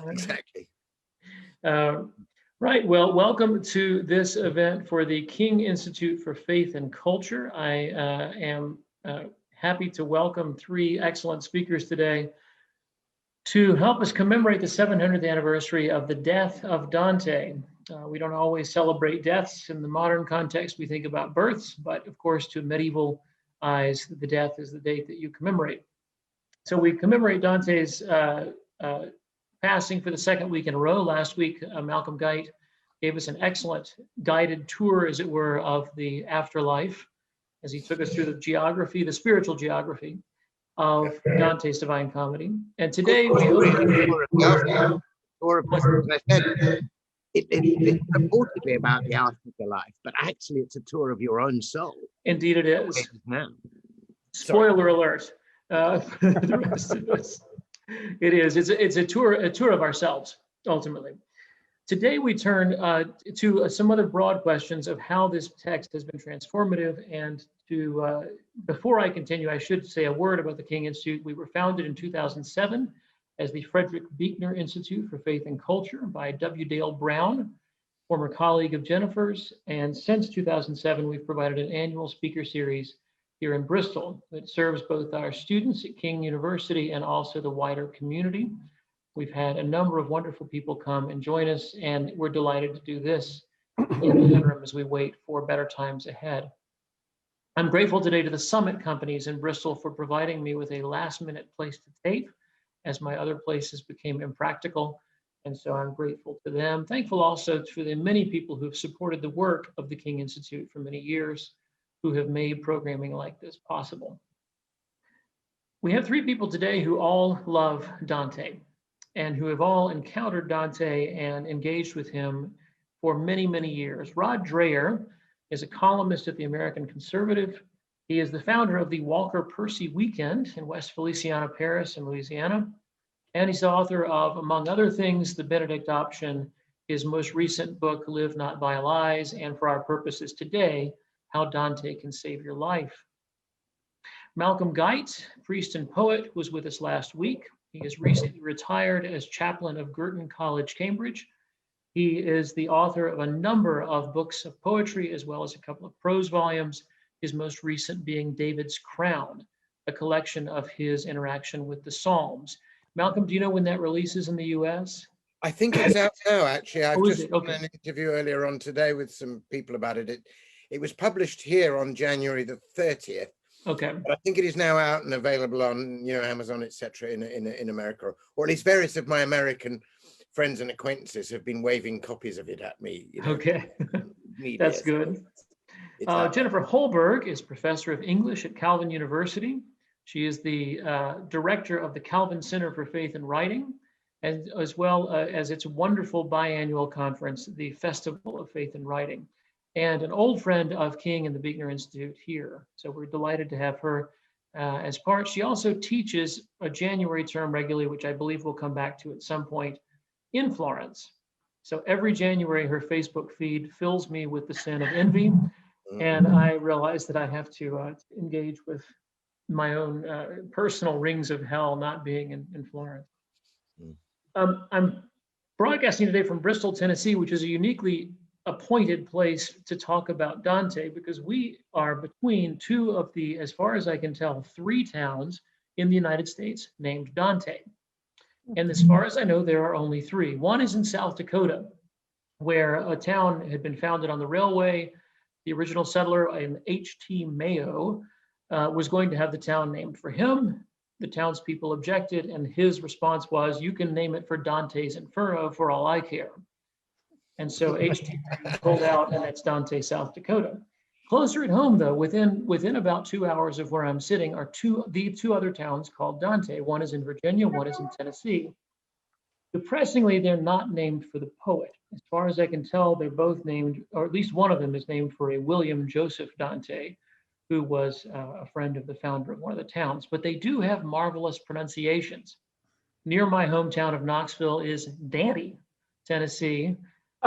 Exactly. Right. Well, welcome to this event for the King Institute for Faith and Culture. I am happy to welcome three excellent speakers today to help us commemorate the 700th anniversary of the death of Dante. We don't always celebrate deaths in the modern context. We think about births, but of course, to medieval eyes, the death is the date that you commemorate. So we commemorate Dante's passing for the second week in a row. Last week, Malcolm Guite gave us an excellent guided tour, as it were, of the afterlife as he took us through the geography, the spiritual geography of Dante's Divine Comedy. And today we it's reportedly about the afterlife, but actually it's a tour of your own soul. Indeed it is. Spoiler alert. The rest of us. It is. It's a tour of ourselves, ultimately. Today we turn to some other broad questions of how this text has been transformative. And to before I continue, I should say a word about the King Institute. We were founded in 2007 as the Frederick Buechner Institute for Faith and Culture by W. Dale Brown, former colleague of Jennifer's. And since 2007, we've provided an annual speaker series here in Bristol that serves both our students at King University and also the wider community. We've had a number of wonderful people come and join us, and we're delighted to do this in the interim as we wait for better times ahead. I'm grateful today to the Summit companies in Bristol for providing me with a last-minute place to tape, as my other places became impractical, and so I'm grateful to them. Thankful also to the many people who've supported the work of the King Institute for many years, who have made programming like this possible. We have three people today who all love Dante and who have all encountered Dante and engaged with him for many, many years. Rod Dreher is a columnist at the American Conservative. He is the founder of the Walker Percy Weekend in West Feliciana Parish in Louisiana. And he's the author of, among other things, The Benedict Option, his most recent book, Live Not by Lies, and for our purposes today, How Dante Can Save Your Life. Malcolm Geitz, priest and poet, was with us last week. He is recently retired as chaplain of Girton College, Cambridge. He is the author of a number of books of poetry, as well as a couple of prose volumes, his most recent being David's Crown, a collection of his interaction with the Psalms. Malcolm, do you know when that releases in the US? I think it's out now, actually. I've just done Okay. an interview earlier on today with some people about it. It was published here on January the 30th. Okay. But I think it is now out and available on, Amazon, etc. in America, or at least various of my American friends and acquaintances have been waving copies of it at me. Okay. That's good. Jennifer Holberg is professor of English at Calvin University. She is the director of the Calvin Center for Faith and Writing, and as well as its wonderful biannual conference, the Festival of Faith and Writing, and an old friend of King and the Buechner Institute here. So we're delighted to have her as part. She also teaches a January term regularly, which I believe we'll come back to at some point, in Florence. So every January, her Facebook feed fills me with the sin of envy, and I realize that I have to engage with my own personal rings of hell not being in Florence. I'm broadcasting today from Bristol, Tennessee, which is a uniquely appointed place to talk about Dante, because we are between two of the, as far as I can tell, three towns in the United States named Dante. And as far as I know, there are only three. One is in South Dakota, where a town had been founded on the railway. The original settler, an H.T. Mayo, was going to have the town named for him. The townspeople objected, and his response was, "You can name it for Dante's Inferno for all I care." And so H.T. pulled out, and that's Dante, South Dakota. Closer at home, though, within about 2 hours of where I'm sitting, are the two other towns called Dante. One is in Virginia, one is in Tennessee. Depressingly, they're not named for the poet. As far as I can tell, they're both named, or at least one of them is named for a William Joseph Dante, who was a friend of the founder of one of the towns. But they do have marvelous pronunciations. Near my hometown of Knoxville is Dante, Tennessee,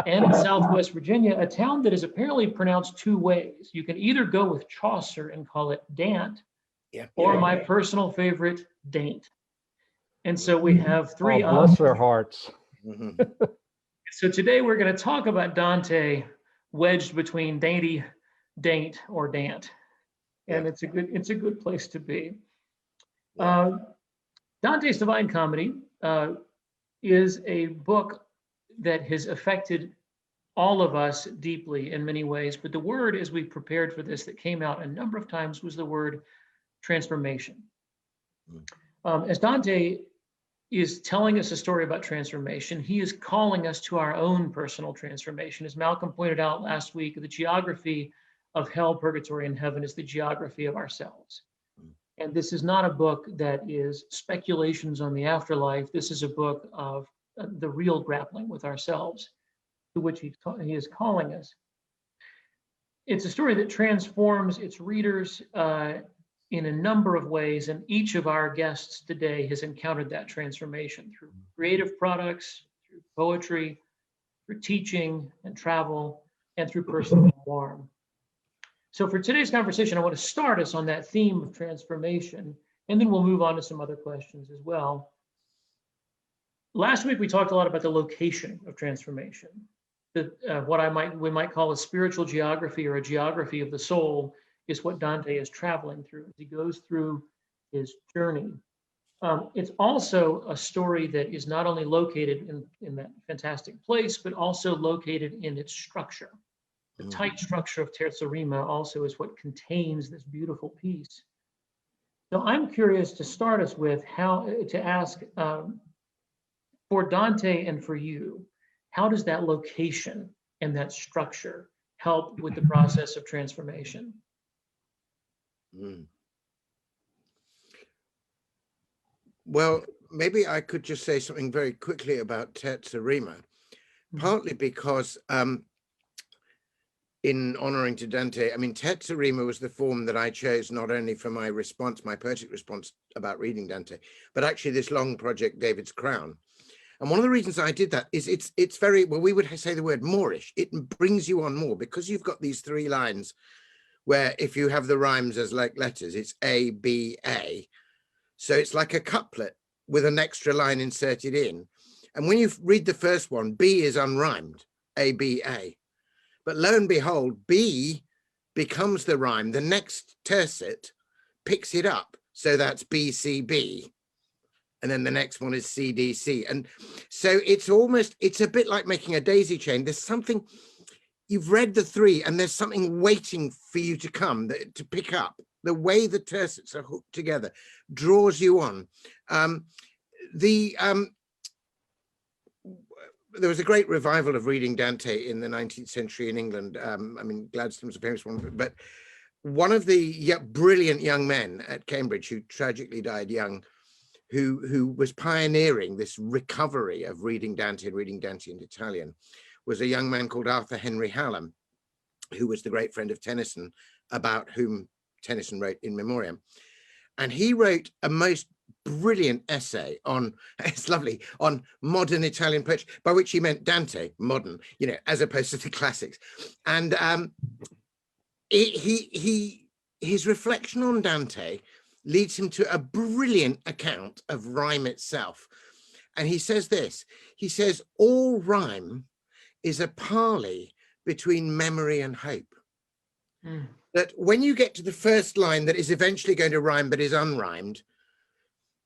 and in Southwest Virginia, a town that is apparently pronounced two ways. You can either go with Chaucer and call it Dant, or my personal favorite, Daint. And so we have three bless their hearts. Mm-hmm. So today we're going to talk about Dante wedged between dainty, daint, or dant. And Yeah. it's a good place to be. Yeah. Dante's Divine Comedy is a book that has affected all of us deeply in many ways. But the word, as we prepared for this, that came out a number of times was the word transformation. As Dante is telling us a story about transformation, he is calling us to our own personal transformation. As Malcolm pointed out last week, the geography of hell, purgatory, and heaven is the geography of ourselves. And this is not a book that is speculations on the afterlife. This is a book of the real grappling with ourselves, to which he is calling us. It's a story that transforms its readers in a number of ways, and each of our guests today has encountered that transformation through creative products, through poetry, through teaching and travel, and through personal memoir. So for today's conversation, I want to start us on that theme of transformation, and then we'll move on to some other questions as well. Last week, we talked a lot about the location of transformation, what we might call a spiritual geography or a geography of the soul is what Dante is traveling through as he goes through his journey. It's also a story that is not only located in that fantastic place, but also located in its structure. The tight structure of Terza Rima also is what contains this beautiful piece. So I'm curious to start us with to ask, for Dante and for you, how does that location and that structure help with the process of transformation? Well, maybe I could just say something very quickly about Terza Rima, partly because in honoring to Dante, I mean, Terza Rima was the form that I chose not only for my response, my poetic response about reading Dante, but actually this long project, David's Crown. And one of the reasons I did that is it's very, well, we would say the word Moorish. It brings you on more because you've got these three lines where if you have the rhymes as like letters, it's A, B, A. So it's like a couplet with an extra line inserted in. And when you read the first one, B is unrhymed, A, B, A. But lo and behold, B becomes the rhyme. The next tercet picks it up. So that's B, C, B. And then the next one is C, D, C. And so it's a bit like making a daisy chain. There's something, you've read the three and there's something waiting for you to come, to pick up. The way the tercets are hooked together draws you on. There was a great revival of reading Dante in the 19th century in England. I mean, Gladstone's a famous one, but one of the brilliant young men at Cambridge who tragically died young, who was pioneering this recovery of reading Dante and reading Dante in Italian, was a young man called Arthur Henry Hallam, who was the great friend of Tennyson, about whom Tennyson wrote In Memoriam. And he wrote a most brilliant essay on, it's lovely, on modern Italian poetry, by which he meant Dante, modern, as opposed to the classics. And his reflection on Dante leads him to a brilliant account of rhyme itself. And he says this, he says, all rhyme is a parley between memory and hope. That when you get to the first line that is eventually going to rhyme but is unrhymed,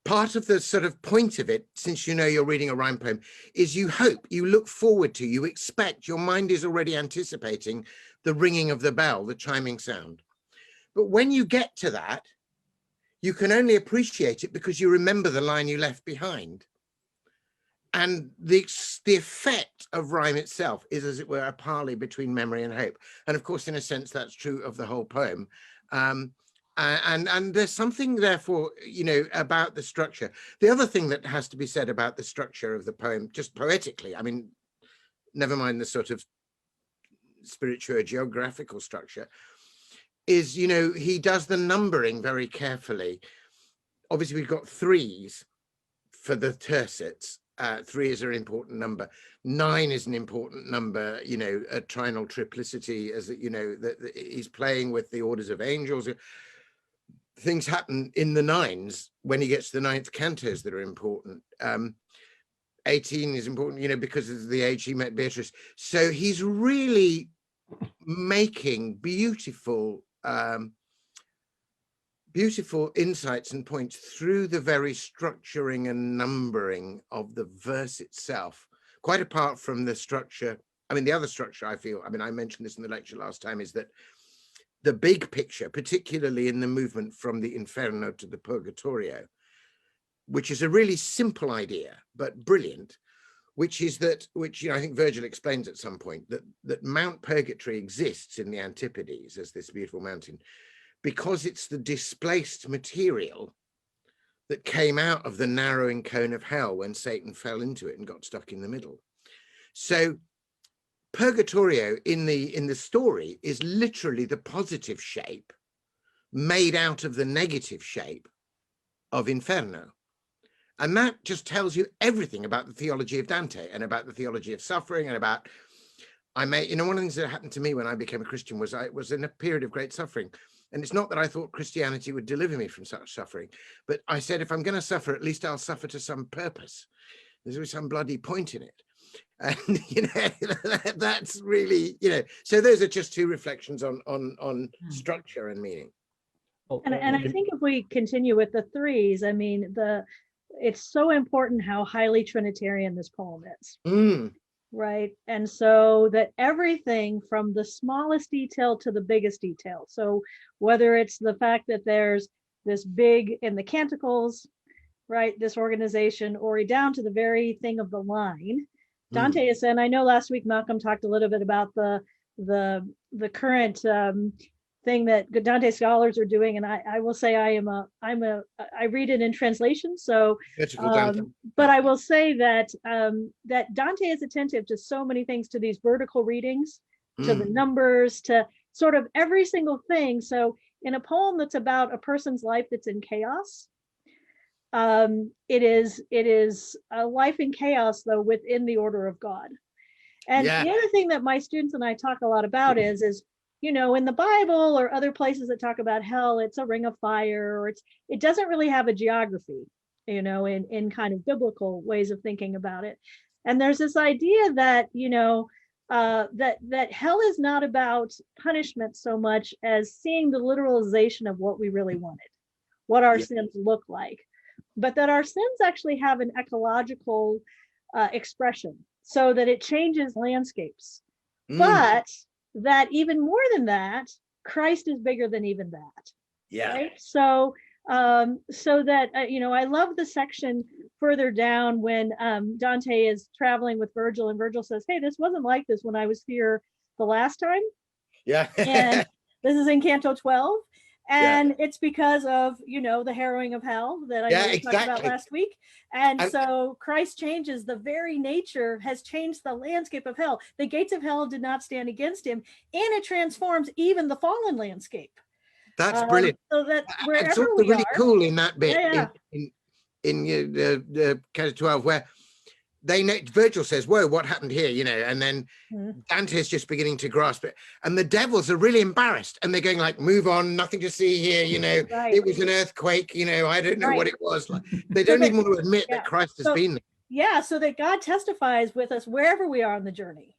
part of the sort of point of it, since you're reading a rhyme poem, is you hope, you look forward to, you expect, your mind is already anticipating the ringing of the bell, the chiming sound. But when you get to that, you can only appreciate it because you remember the line you left behind. And the effect of rhyme itself is, as it were, a parley between memory and hope. And of course, in a sense, that's true of the whole poem. And there's something, therefore, about the structure. The other thing that has to be said about the structure of the poem, just poetically, I mean, never mind the sort of spiritual geographical structure, is, he does the numbering very carefully. Obviously, we've got threes for the tercets. 3 is an important number. 9 is an important number, a trinal triplicity, as that he's playing with the orders of angels. Things happen in the nines when he gets to the ninth cantos that are important. 18 is important, because of the age he met Beatrice. So he's really making beautiful insights and points through the very structuring and numbering of the verse itself, quite apart from the structure. I mean, the other structure I mentioned this in the lecture last time, is that the big picture, particularly in the movement from the Inferno to the Purgatorio, which is a really simple idea, but brilliant, which I think Virgil explains at some point, that Mount Purgatory exists in the Antipodes as this beautiful mountain, because it's the displaced material that came out of the narrowing cone of hell when Satan fell into it and got stuck in the middle. So Purgatorio in the story is literally the positive shape made out of the negative shape of Inferno. And that just tells you everything about the theology of Dante and about the theology of suffering and about, one of the things that happened to me when I became a Christian was I was in a period of great suffering. And it's not that I thought Christianity would deliver me from such suffering, but I said, if I'm going to suffer, at least I'll suffer to some purpose. There's some bloody point in it. And, that's really, so those are just two reflections on structure and meaning. And I think if we continue with the threes, I mean, it's so important how highly Trinitarian this poem is. Right. And so that everything from the smallest detail to the biggest detail. So whether it's the fact that there's this big in the canticles, right, this organization, or down to the very thing of the line, Dante is, and I know last week Malcolm talked a little bit about the current thing that Dante scholars are doing, and I will say I read it in translation, so but I will say that that Dante is attentive to so many things, to these vertical readings, to the numbers, to sort of every single thing. So in a poem that's about a person's life that's in chaos, it is a life in chaos, though, within the order of God. And the other thing that my students and I talk a lot about is in the Bible or other places that talk about hell, it's a ring of fire, or it doesn't really have a geography, in kind of biblical ways of thinking about it. And there's this idea that, that hell is not about punishment so much as seeing the literalization of what we really wanted, what our sins look like, but that our sins actually have an ecological expression, so that it changes landscapes. But that even more than that, Christ is bigger than even that. Right? So that I love the section further down when Dante is traveling with Virgil, and Virgil says, hey, this wasn't like this when I was here the last time. And this is in Canto 12. And it's because of, the harrowing of hell that I talked about last week. And so Christ changes the very nature, has changed the landscape of hell. The gates of hell did not stand against him, and it transforms even the fallen landscape. That's brilliant. So that wherever it's also we really are, cool in that bit in the Canto 12, where Virgil says, whoa, what happened here, and then Dante is just beginning to grasp it, and the devils are really embarrassed, and they're going like, move on, nothing to see here, it was an earthquake, I don't know what it was like. They don't even want to admit that Christ has been there. So that God testifies with us wherever we are on the journey.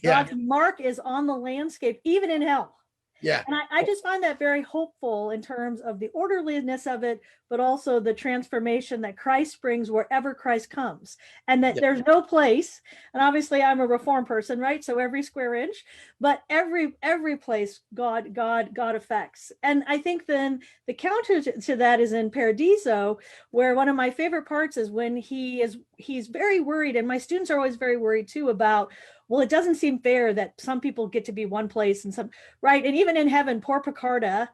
God's mark is on the landscape, even in hell. And I just find that very hopeful in terms of the orderliness of it, but also the transformation that Christ brings wherever Christ comes, and that there's no place. And obviously I'm a Reformed person, right? So every square inch, but every place God affects. And I think then the counter to that is in Paradiso, where one of my favorite parts is when he's very worried, and my students are always very worried too about, well, it doesn't seem fair that some people get to be one place and some, right? And even in heaven, poor Picarda,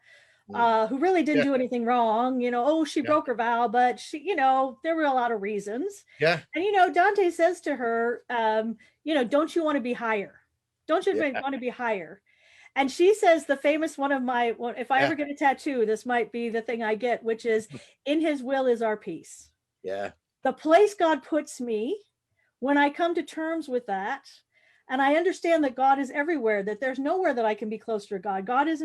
who really didn't do anything wrong, she broke her vow, but she, there were a lot of reasons. And, Dante says to her, don't you want to be higher? Don't you want to be higher? And she says the famous one of my, if I ever get a tattoo, this might be the thing I get, which is, in his will is our peace. The place God puts me, when I come to terms with that, and I understand that God is everywhere, that there's nowhere that I can be closer to God. God is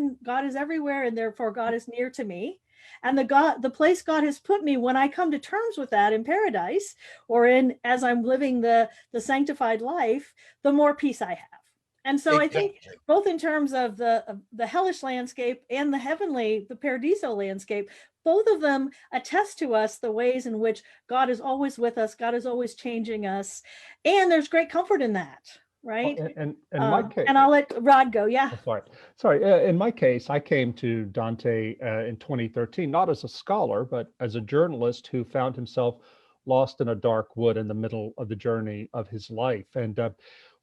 everywhere, and therefore God is near to me. And the place God has put me, when I come to terms with that in paradise, or as I'm living the sanctified life, the more peace I have. And so I think both in terms of the hellish landscape and the paradiso landscape, both of them attest to us the ways in which God is always with us, God is always changing us, and there's great comfort in that, right? Well, and in my case, and I'll let Rod go. Yeah. Oh, sorry. In my case, I came to Dante in 2013, not as a scholar, but as a journalist who found himself lost in a dark wood in the middle of the journey of his life. And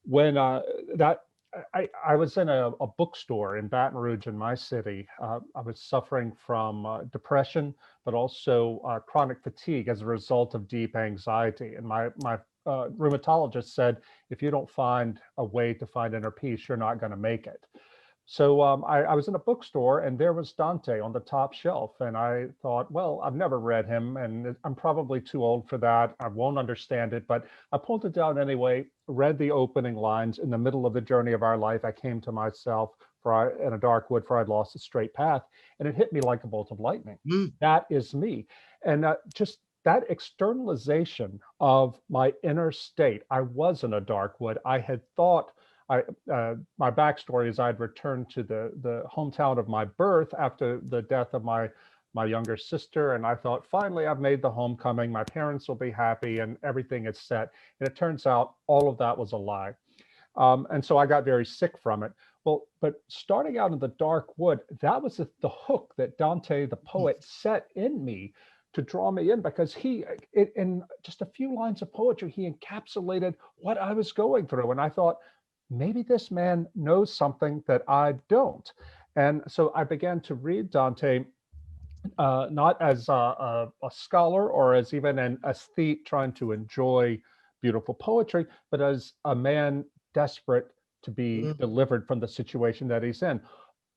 when I was in a bookstore in Baton Rouge in my city. I was suffering from depression, but also chronic fatigue as a result of deep anxiety. And my rheumatologist said, if you don't find a way to find inner peace, you're not going to make it. So I was in a bookstore and there was Dante on the top shelf. And I thought, well, I've never read him and I'm probably too old for that. I won't understand it, but I pulled it down anyway, read the opening lines. In the middle of the journey of our life, I came to myself in a dark wood, for I'd lost the straight path. And it hit me like a bolt of lightning. That is me. And just that externalization of my inner state. I was in a dark wood. I had thought, my backstory is I'd returned to the hometown of my birth after the death of my younger sister. And I thought, finally, I've made the homecoming. My parents will be happy and everything is set. And it turns out all of that was a lie. And so I got very sick from it. Well, but starting out in the dark wood, that was the hook that Dante, the poet, set in me to draw me in, because in just a few lines of poetry, he encapsulated what I was going through. And I thought, maybe this man knows something that I don't. And so I began to read Dante, not as a scholar or as even an aesthete trying to enjoy beautiful poetry, but as a man desperate to be delivered from the situation that he's in.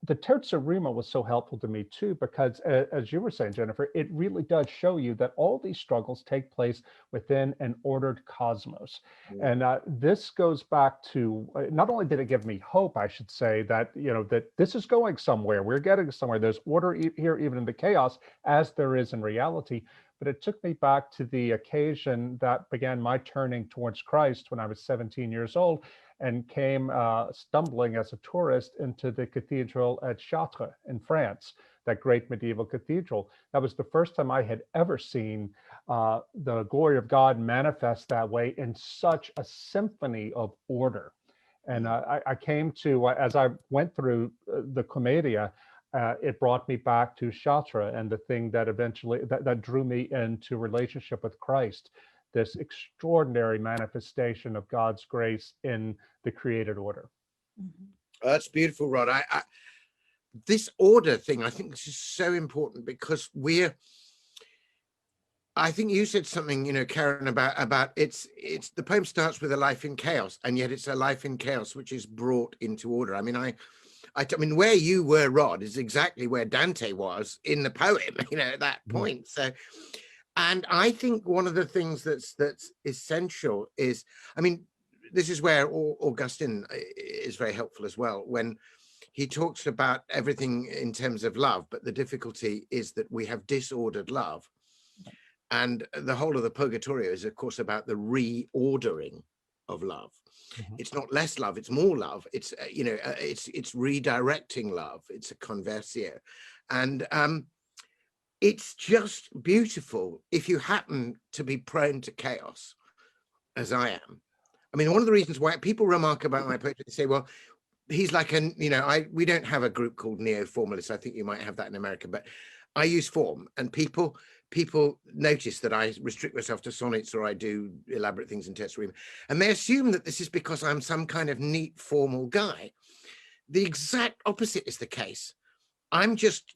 The Terza Rima was so helpful to me too, because as you were saying, Jennifer, it really does show you that all these struggles take place within an ordered cosmos. And this goes back to, not only did it give me hope, I should say, that, that this is going somewhere, we're getting somewhere, there's order here, even in the chaos, as there is in reality. But it took me back to the occasion that began my turning towards Christ when I was 17 years old, and came stumbling as a tourist into the cathedral at Chartres in France, that great medieval cathedral. That was the first time I had ever seen the glory of God manifest that way in such a symphony of order. And I came to, as I went through the Commedia, it brought me back to Chartres and the thing that eventually, that drew me into relationship with Christ. This extraordinary manifestation of God's grace in the created order. That's beautiful, Rod. This order thing, I think this is so important, because I think you said something, Karen, about it's the poem starts with a life in chaos, and yet it's a life in chaos which is brought into order. I mean, I mean, where you were, Rod, is exactly where Dante was in the poem, at that point. So. And I think one of the things that's essential is, I mean, this is where Augustine is very helpful as well, when he talks about everything in terms of love, but the difficulty is that we have disordered love. And the whole of the Purgatorio is, of course, about the reordering of love. It's not less love, it's more love. It's, it's redirecting love. It's a conversio. And it's just beautiful if you happen to be prone to chaos, as I am. I mean, one of the reasons why people remark about my poetry, they say, well, he's like we don't have a group called neo-formalists. I think you might have that in America, but I use form, and people notice that I restrict myself to sonnets or I do elaborate things in Terza Rima, and they assume that this is because I'm some kind of neat formal guy. The exact opposite is the case. I'm just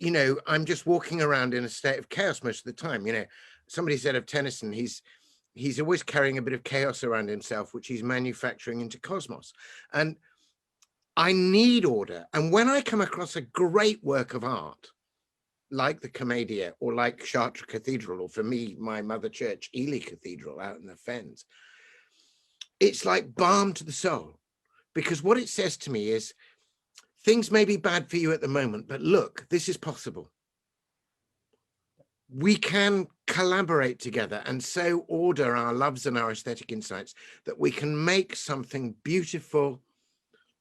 walking around in a state of chaos most of the time. Somebody said of Tennyson, he's always carrying a bit of chaos around himself, which he's manufacturing into cosmos. And I need order. And when I come across a great work of art, like the Commedia or like Chartres Cathedral, or for me, my mother church, Ely Cathedral out in the Fens, it's like balm to the soul, because what it says to me is, things may be bad for you at the moment, but look, this is possible. we can collaborate together and so order our loves and our aesthetic insights that we can make something beautiful,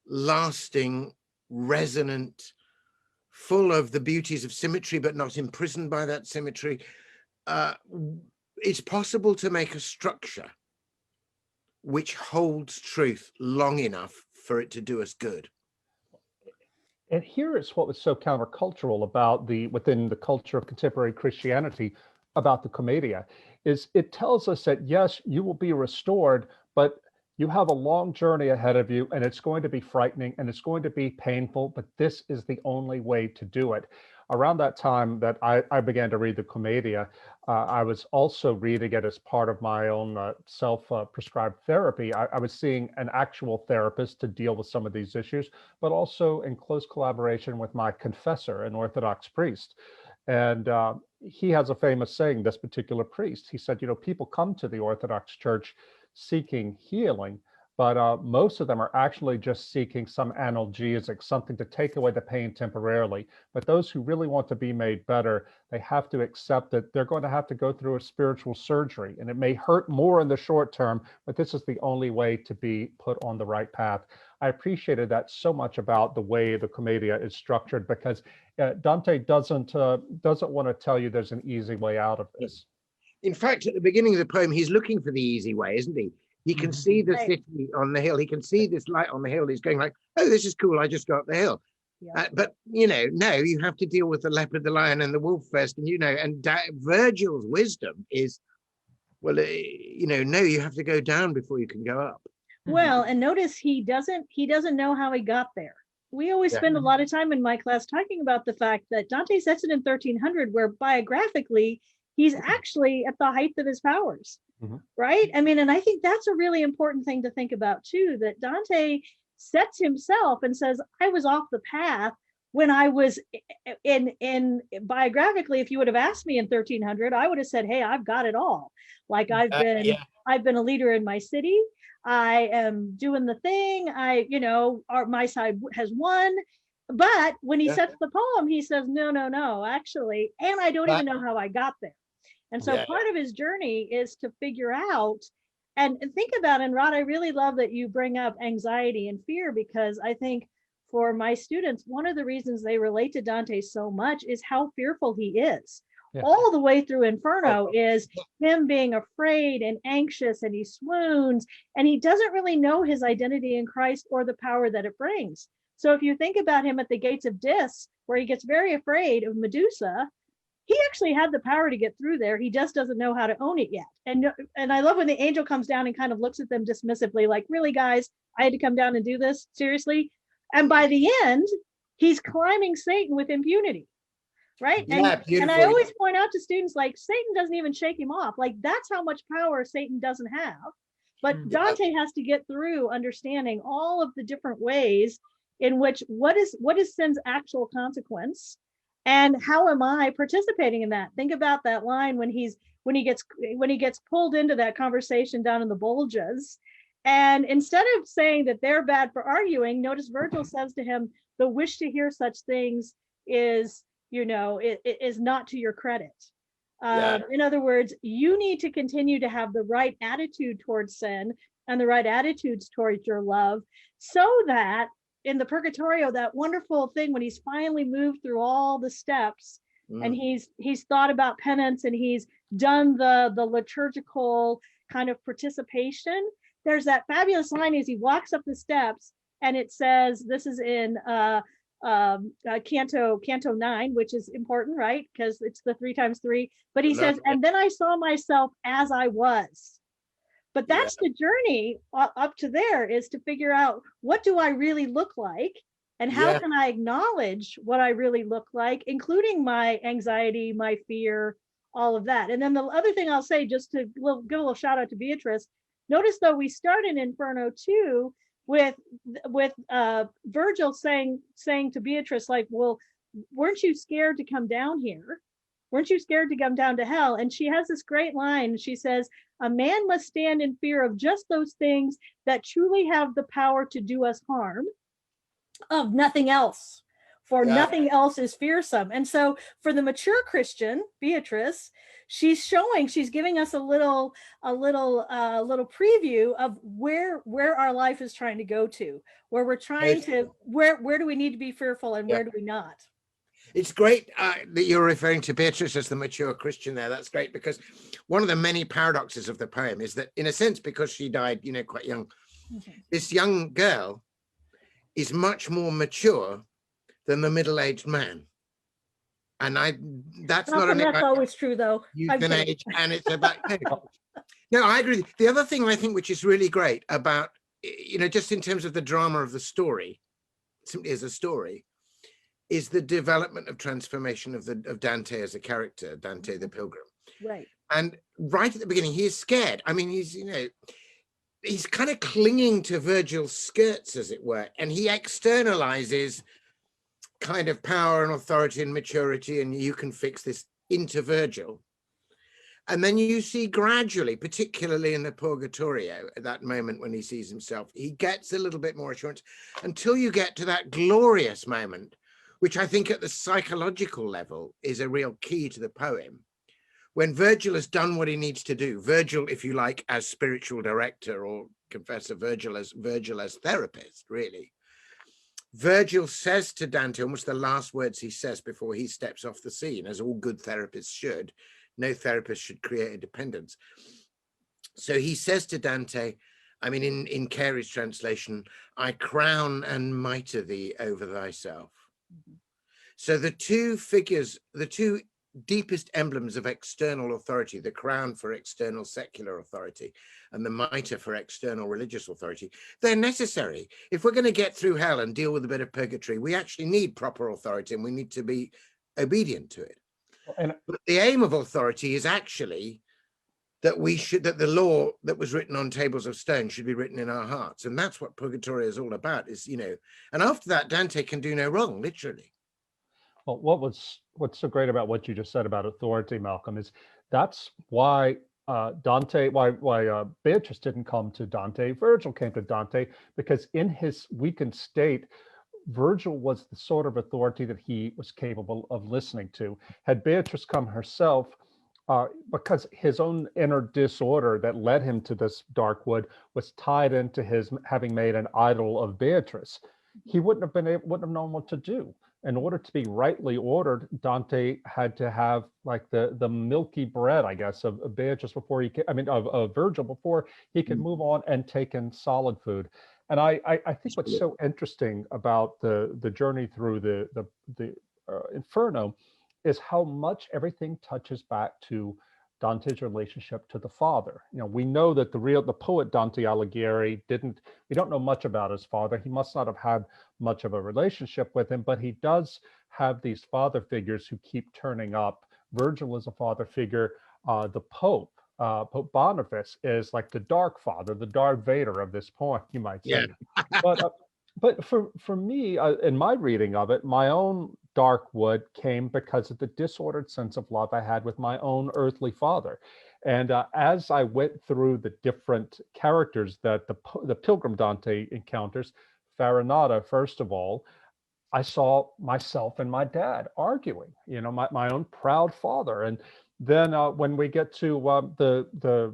lasting, resonant, full of the beauties of symmetry, but not imprisoned by that symmetry. It's possible to make a structure which holds truth long enough for it to do us good. And here is what was so countercultural about within the culture of contemporary Christianity about the Commedia, is it tells us that, yes, you will be restored, but you have a long journey ahead of you, and it's going to be frightening and it's going to be painful, but this is the only way to do it. Around that time that I began to read the Commedia, I was also reading it as part of my own self-prescribed therapy. I was seeing an actual therapist to deal with some of these issues, but also in close collaboration with my confessor, an Orthodox priest. And he has a famous saying, this particular priest. He said, people come to the Orthodox Church seeking healing, but most of them are actually just seeking some analgesic, something to take away the pain temporarily. But those who really want to be made better, they have to accept that they're going to have to go through a spiritual surgery, and it may hurt more in the short term, but this is the only way to be put on the right path. I appreciated that so much about the way the Commedia is structured, because Dante doesn't want to tell you there's an easy way out of this. In fact, at the beginning of the poem, he's looking for the easy way, isn't he? He can see the city on the hill. He can see this light on the hill. He's going like, oh, this is cool. I just got up the hill. Yeah. But, no, you have to deal with the leopard, the lion, and the wolf first. And Virgil's wisdom is, well, no, you have to go down before you can go up. Well, and notice he doesn't know how he got there. We always spend a lot of time in my class talking about the fact that Dante sets it in 1300, where biographically, he's actually at the height of his powers. Right? I mean, and I think that's a really important thing to think about too, that Dante sets himself and says, I was off the path when I was in biographically, if you would have asked me in 1300, I would have said, hey, I've got it all. Like I've been a leader in my city. I am doing the thing. My side has won. But when he sets the poem, he says, no, actually, and I don't even know how I got there. And so part of his journey is to figure out and think about, and Rod, I really love that you bring up anxiety and fear, because I think for my students, one of the reasons they relate to Dante so much is how fearful he is. Yeah. All the way through Inferno is him being afraid and anxious, and he swoons, and he doesn't really know his identity in Christ or the power that it brings. So if you think about him at the gates of Dis, where he gets very afraid of Medusa, he actually had the power to get through there. He just doesn't know how to own it yet. And I love when the angel comes down and kind of looks at them dismissively, like, really, guys, I had to come down and do this? Seriously? And by the end, he's climbing Satan with impunity, right? Yeah, and I always point out to students, like, Satan doesn't even shake him off. Like, that's how much power Satan doesn't have. But Dante has to get through understanding all of the different ways in which what is sin's actual consequence, and how am I participating in that? Think about that line when he gets pulled into that conversation down in the Bolgias, and instead of saying that they're bad for arguing, notice Virgil says to him, the wish to hear such things is, it is not to your credit. In other words, you need to continue to have the right attitude towards sin and the right attitudes towards your love, so that in the Purgatorio, that wonderful thing when he's finally moved through all the steps and he's thought about penance and he's done the liturgical kind of participation, there's that fabulous line as he walks up the steps, and it says, this is in Canto 9, which is important, right? Because it's the 3 times 3. But he says, and then I saw myself as I was. But that's the journey up to there, is to figure out, what do I really look like? And how can I acknowledge what I really look like, including my anxiety, my fear, all of that. And then the other thing I'll say, just to give a little shout out to Beatrice, notice though we start in Inferno 2 with Virgil saying to Beatrice, like, well, weren't you scared to come down here? Weren't you scared to come down to hell? And she has this great line. She says, a man must stand in fear of just those things that truly have the power to do us harm, of nothing else. for nothing else is fearsome. And so for the mature Christian, Beatrice, she's giving us a little preview of where our life is trying to go to, where we're trying to, where do we need to be fearful and where do we not? It's great that you're referring to Beatrice as the mature Christian there. That's great, because one of the many paradoxes of the poem is that, in a sense, because she died, quite young, this young girl is much more mature than the middle-aged man. And that's not always true, though. Youth and age, and it's about no, I agree. The other thing I think which is really great about, just in terms of the drama of the story, simply as a story, is the development of transformation of Dante as a character, Dante the Pilgrim. Right. And right at the beginning, he is scared. I mean, he's kind of clinging to Virgil's skirts, as it were, and he externalizes kind of power and authority and maturity, and you can fix this, into Virgil. And then you see gradually, particularly in the Purgatorio, at that moment when he sees himself, he gets a little bit more assurance until you get to that glorious moment, which I think at the psychological level is a real key to the poem. When Virgil has done what he needs to do, Virgil, if you like, as spiritual director, or confessor, Virgil as therapist, really. Virgil says to Dante, almost the last words he says before he steps off the scene, as all good therapists should. No therapist should create a dependence. So he says to Dante, I mean, in Carey's translation, I crown and mitre thee over thyself. So the two figures, the two deepest emblems of external authority, the crown for external secular authority and the mitre for external religious authority, they're necessary. If we're going to get through hell and deal with a bit of purgatory, we actually need proper authority, and we need to be obedient to it. But the aim of authority is actually that the law that was written on tables of stone should be written in our hearts. And that's what Purgatorio is all about, is, and after that, Dante can do no wrong, literally. Well, what's so great about what you just said about authority, Malcolm, is that's why Beatrice didn't come to Dante. Virgil came to Dante, because in his weakened state, Virgil was the sort of authority that he was capable of listening to. Had Beatrice come herself, because his own inner disorder that led him to this dark wood was tied into his having made an idol of Beatrice, he wouldn't have known what to do. In order to be rightly ordered, Dante had to have like the milky bread, I guess, of Beatrice before he of Virgil before he could move on and take in solid food. And I think what's so interesting about the journey through the Inferno is how much everything touches back to Dante's relationship to the father. We know that the poet Dante Alighieri we don't know much about his father. He must not have had much of a relationship with him, but he does have these father figures who keep turning up. Virgil is a father figure. The Pope Boniface is like the dark father, the Darth Vader of this poem, you might say. Yeah. But for me, in my reading of it, my own dark wood came because of the disordered sense of love I had with my own earthly father. And as I went through the different characters that the Pilgrim Dante encounters, Farinata, first of all, I saw myself and my dad arguing, my own proud father. And then when we get to Brunetto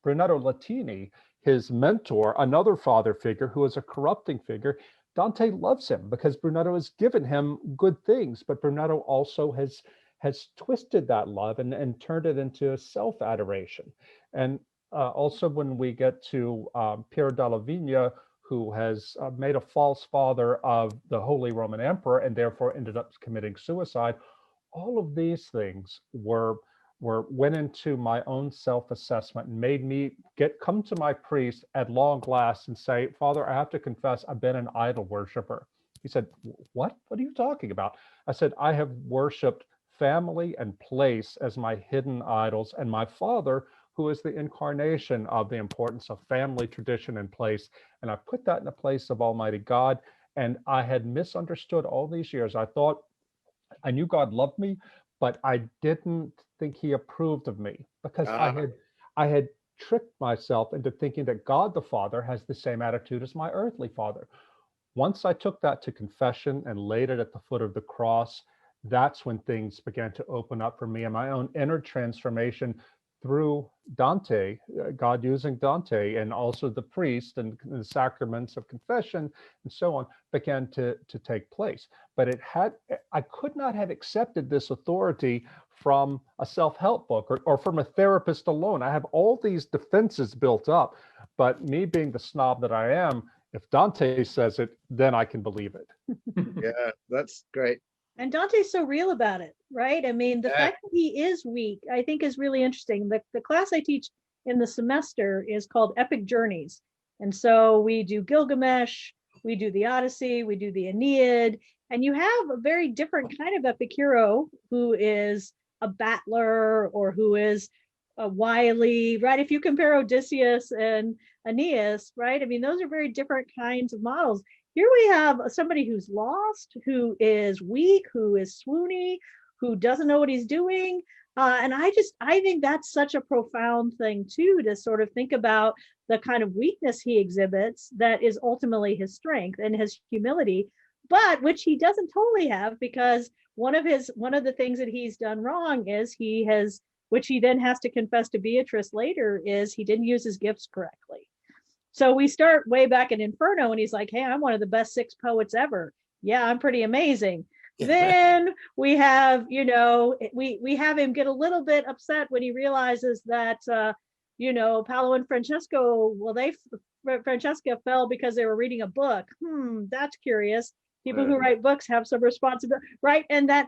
Latini, his mentor, another father figure who is a corrupting figure, Dante loves him because Brunetto has given him good things, but Brunetto also has twisted that love and turned it into self-adoration. And also when we get to Piero della Vigna, who has made a false father of the Holy Roman Emperor and therefore ended up committing suicide, all of these things went into my own self-assessment and made me come to my priest at long last and say, Father, I have to confess, I've been an idol worshiper. He said, what are you talking about? I said, I have worshiped family and place as my hidden idols, and my father, who is the incarnation of the importance of family, tradition, and place. And I put that in the place of Almighty God. And I had misunderstood all these years. I thought I knew God loved me, but I didn't think he approved of me because I had tricked myself into thinking that God the Father has the same attitude as my earthly father. Once I took that to confession and laid it at the foot of the cross, that's when things began to open up for me and my own inner transformation through Dante, God using Dante, and also the priest and the sacraments of confession and so on began to take place. But I could not have accepted this authority from a self-help book or from a therapist alone. I have all these defenses built up, but me being the snob that I am, if Dante says it, then I can believe it. Yeah, that's great. And Dante's so real about it, right? I mean, the fact that he is weak, I think is really interesting. The class I teach in the semester is called Epic Journeys. And so we do Gilgamesh, we do the Odyssey, we do the Aeneid, and you have a very different kind of epic hero who is a battler or who is a wily, right? If you compare Odysseus and Aeneas, right? I mean, those are very different kinds of models. Here we have somebody who's lost, who is weak, who is swoony, who doesn't know what he's doing. And I think that's such a profound thing too, to sort of think about the kind of weakness he exhibits that is ultimately his strength and his humility, but which he doesn't totally have, because one of the things that he's done wrong is which he then has to confess to Beatrice later, is he didn't use his gifts correctly. So we start way back in Inferno and he's like, hey, I'm one of the best 6 poets ever. Yeah, I'm pretty amazing. Then we have, we have him get a little bit upset when he realizes that, Paolo and Francesco, Francesca fell because they were reading a book. That's curious. People who write books have some responsibility, right? And that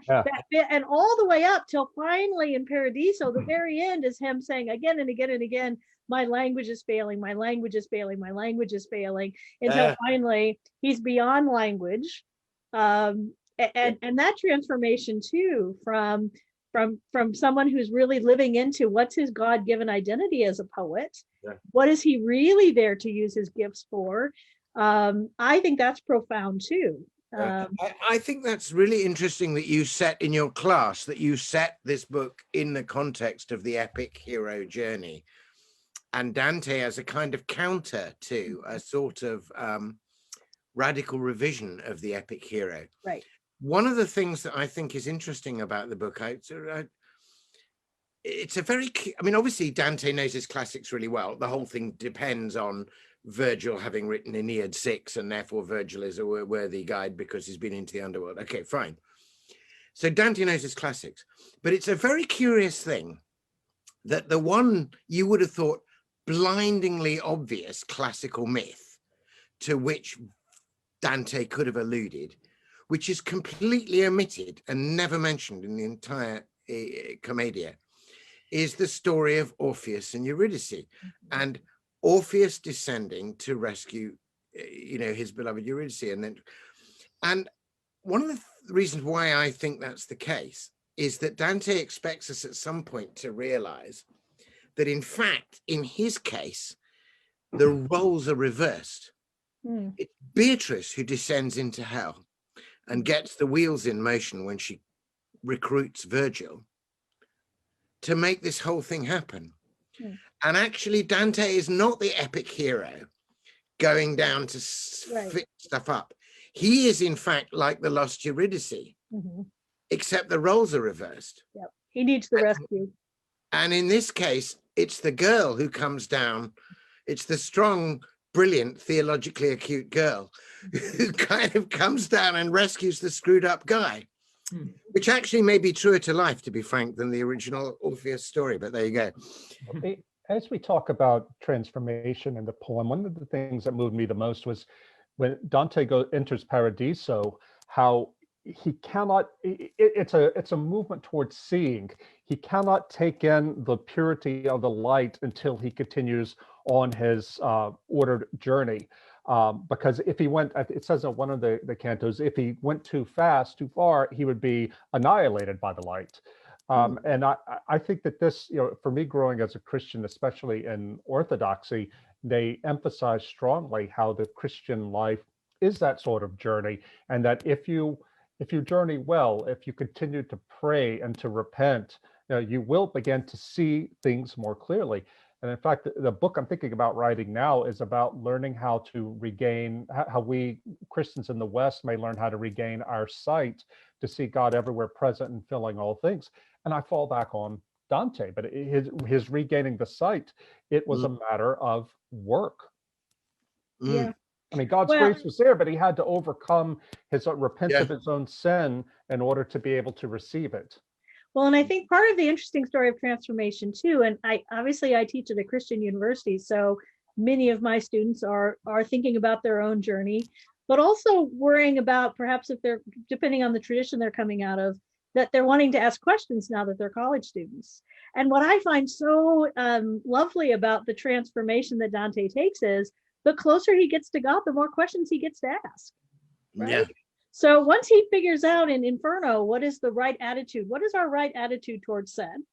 and all the way up till finally in Paradiso, the very end is him saying again and again and again, my language is failing, my language is failing, my language is failing, until finally he's beyond language. And that transformation too, from someone who's really living into what's his God-given identity as a poet, what is he really there to use his gifts for? I think that's profound too. I think that's really interesting that you set in your class, that you set this book in the context of the epic hero journey, and Dante as a kind of counter to a sort of radical revision of the epic hero. Right. One of the things that I think is interesting about the book, it's a very, I mean, obviously Dante knows his classics really well. The whole thing depends on Virgil having written Aeneid 6, and therefore Virgil is a worthy guide because he's been into the underworld. Okay, fine. So Dante knows his classics, but it's a very curious thing that the one you would have thought blindingly obvious classical myth to which Dante could have alluded, which is completely omitted and never mentioned in the entire Commedia, is the story of Orpheus and Eurydice, and Orpheus descending to rescue, his beloved Eurydice. And one of the reasons why I think that's the case is that Dante expects us at some point to realize that, in fact, in his case, the roles are reversed. It's Beatrice who descends into hell and gets the wheels in motion when she recruits Virgil to make this whole thing happen. And actually, Dante is not the epic hero going down to fix stuff up. He is, in fact, like the lost Eurydice, except the roles are reversed. Yep. He needs the rescue. And in this case, it's the girl who comes down. It's the strong, brilliant, theologically acute girl who kind of comes down and rescues the screwed up guy, which actually may be truer to life, to be frank, than the original Orpheus story. But there you go. As we talk about transformation in the poem, one of the things that moved me the most was when Dante enters Paradiso, how he cannot, it's a movement towards seeing. He cannot take in the purity of the light until he continues on his ordered journey. Because if he went, it says in one of the cantos, if he went too fast, too far, he would be annihilated by the light. And I think that this, for me growing as a Christian, especially in Orthodoxy, they emphasize strongly how the Christian life is that sort of journey, and that if you journey well, if you continue to pray and to repent, you will begin to see things more clearly. And in fact, the book I'm thinking about writing now is about learning how to regain, how we Christians in the West may learn how to regain our sight to see God everywhere present and filling all things. And I fall back on Dante, but his regaining the sight, it was a matter of work. Yeah. I mean, God's grace was there, but he had to overcome his repent of his own sin in order to be able to receive it. Well, and I think part of the interesting story of transformation too, and I teach at a Christian university, so many of my students are thinking about their own journey, but also worrying about perhaps if they're, depending on the tradition they're coming out of, that they're wanting to ask questions now that they're college students. And what I find so lovely about the transformation that Dante takes is the closer he gets to God, the more questions he gets to ask. Right? Yeah. So once he figures out in Inferno, what is the right attitude? What is our right attitude towards sin?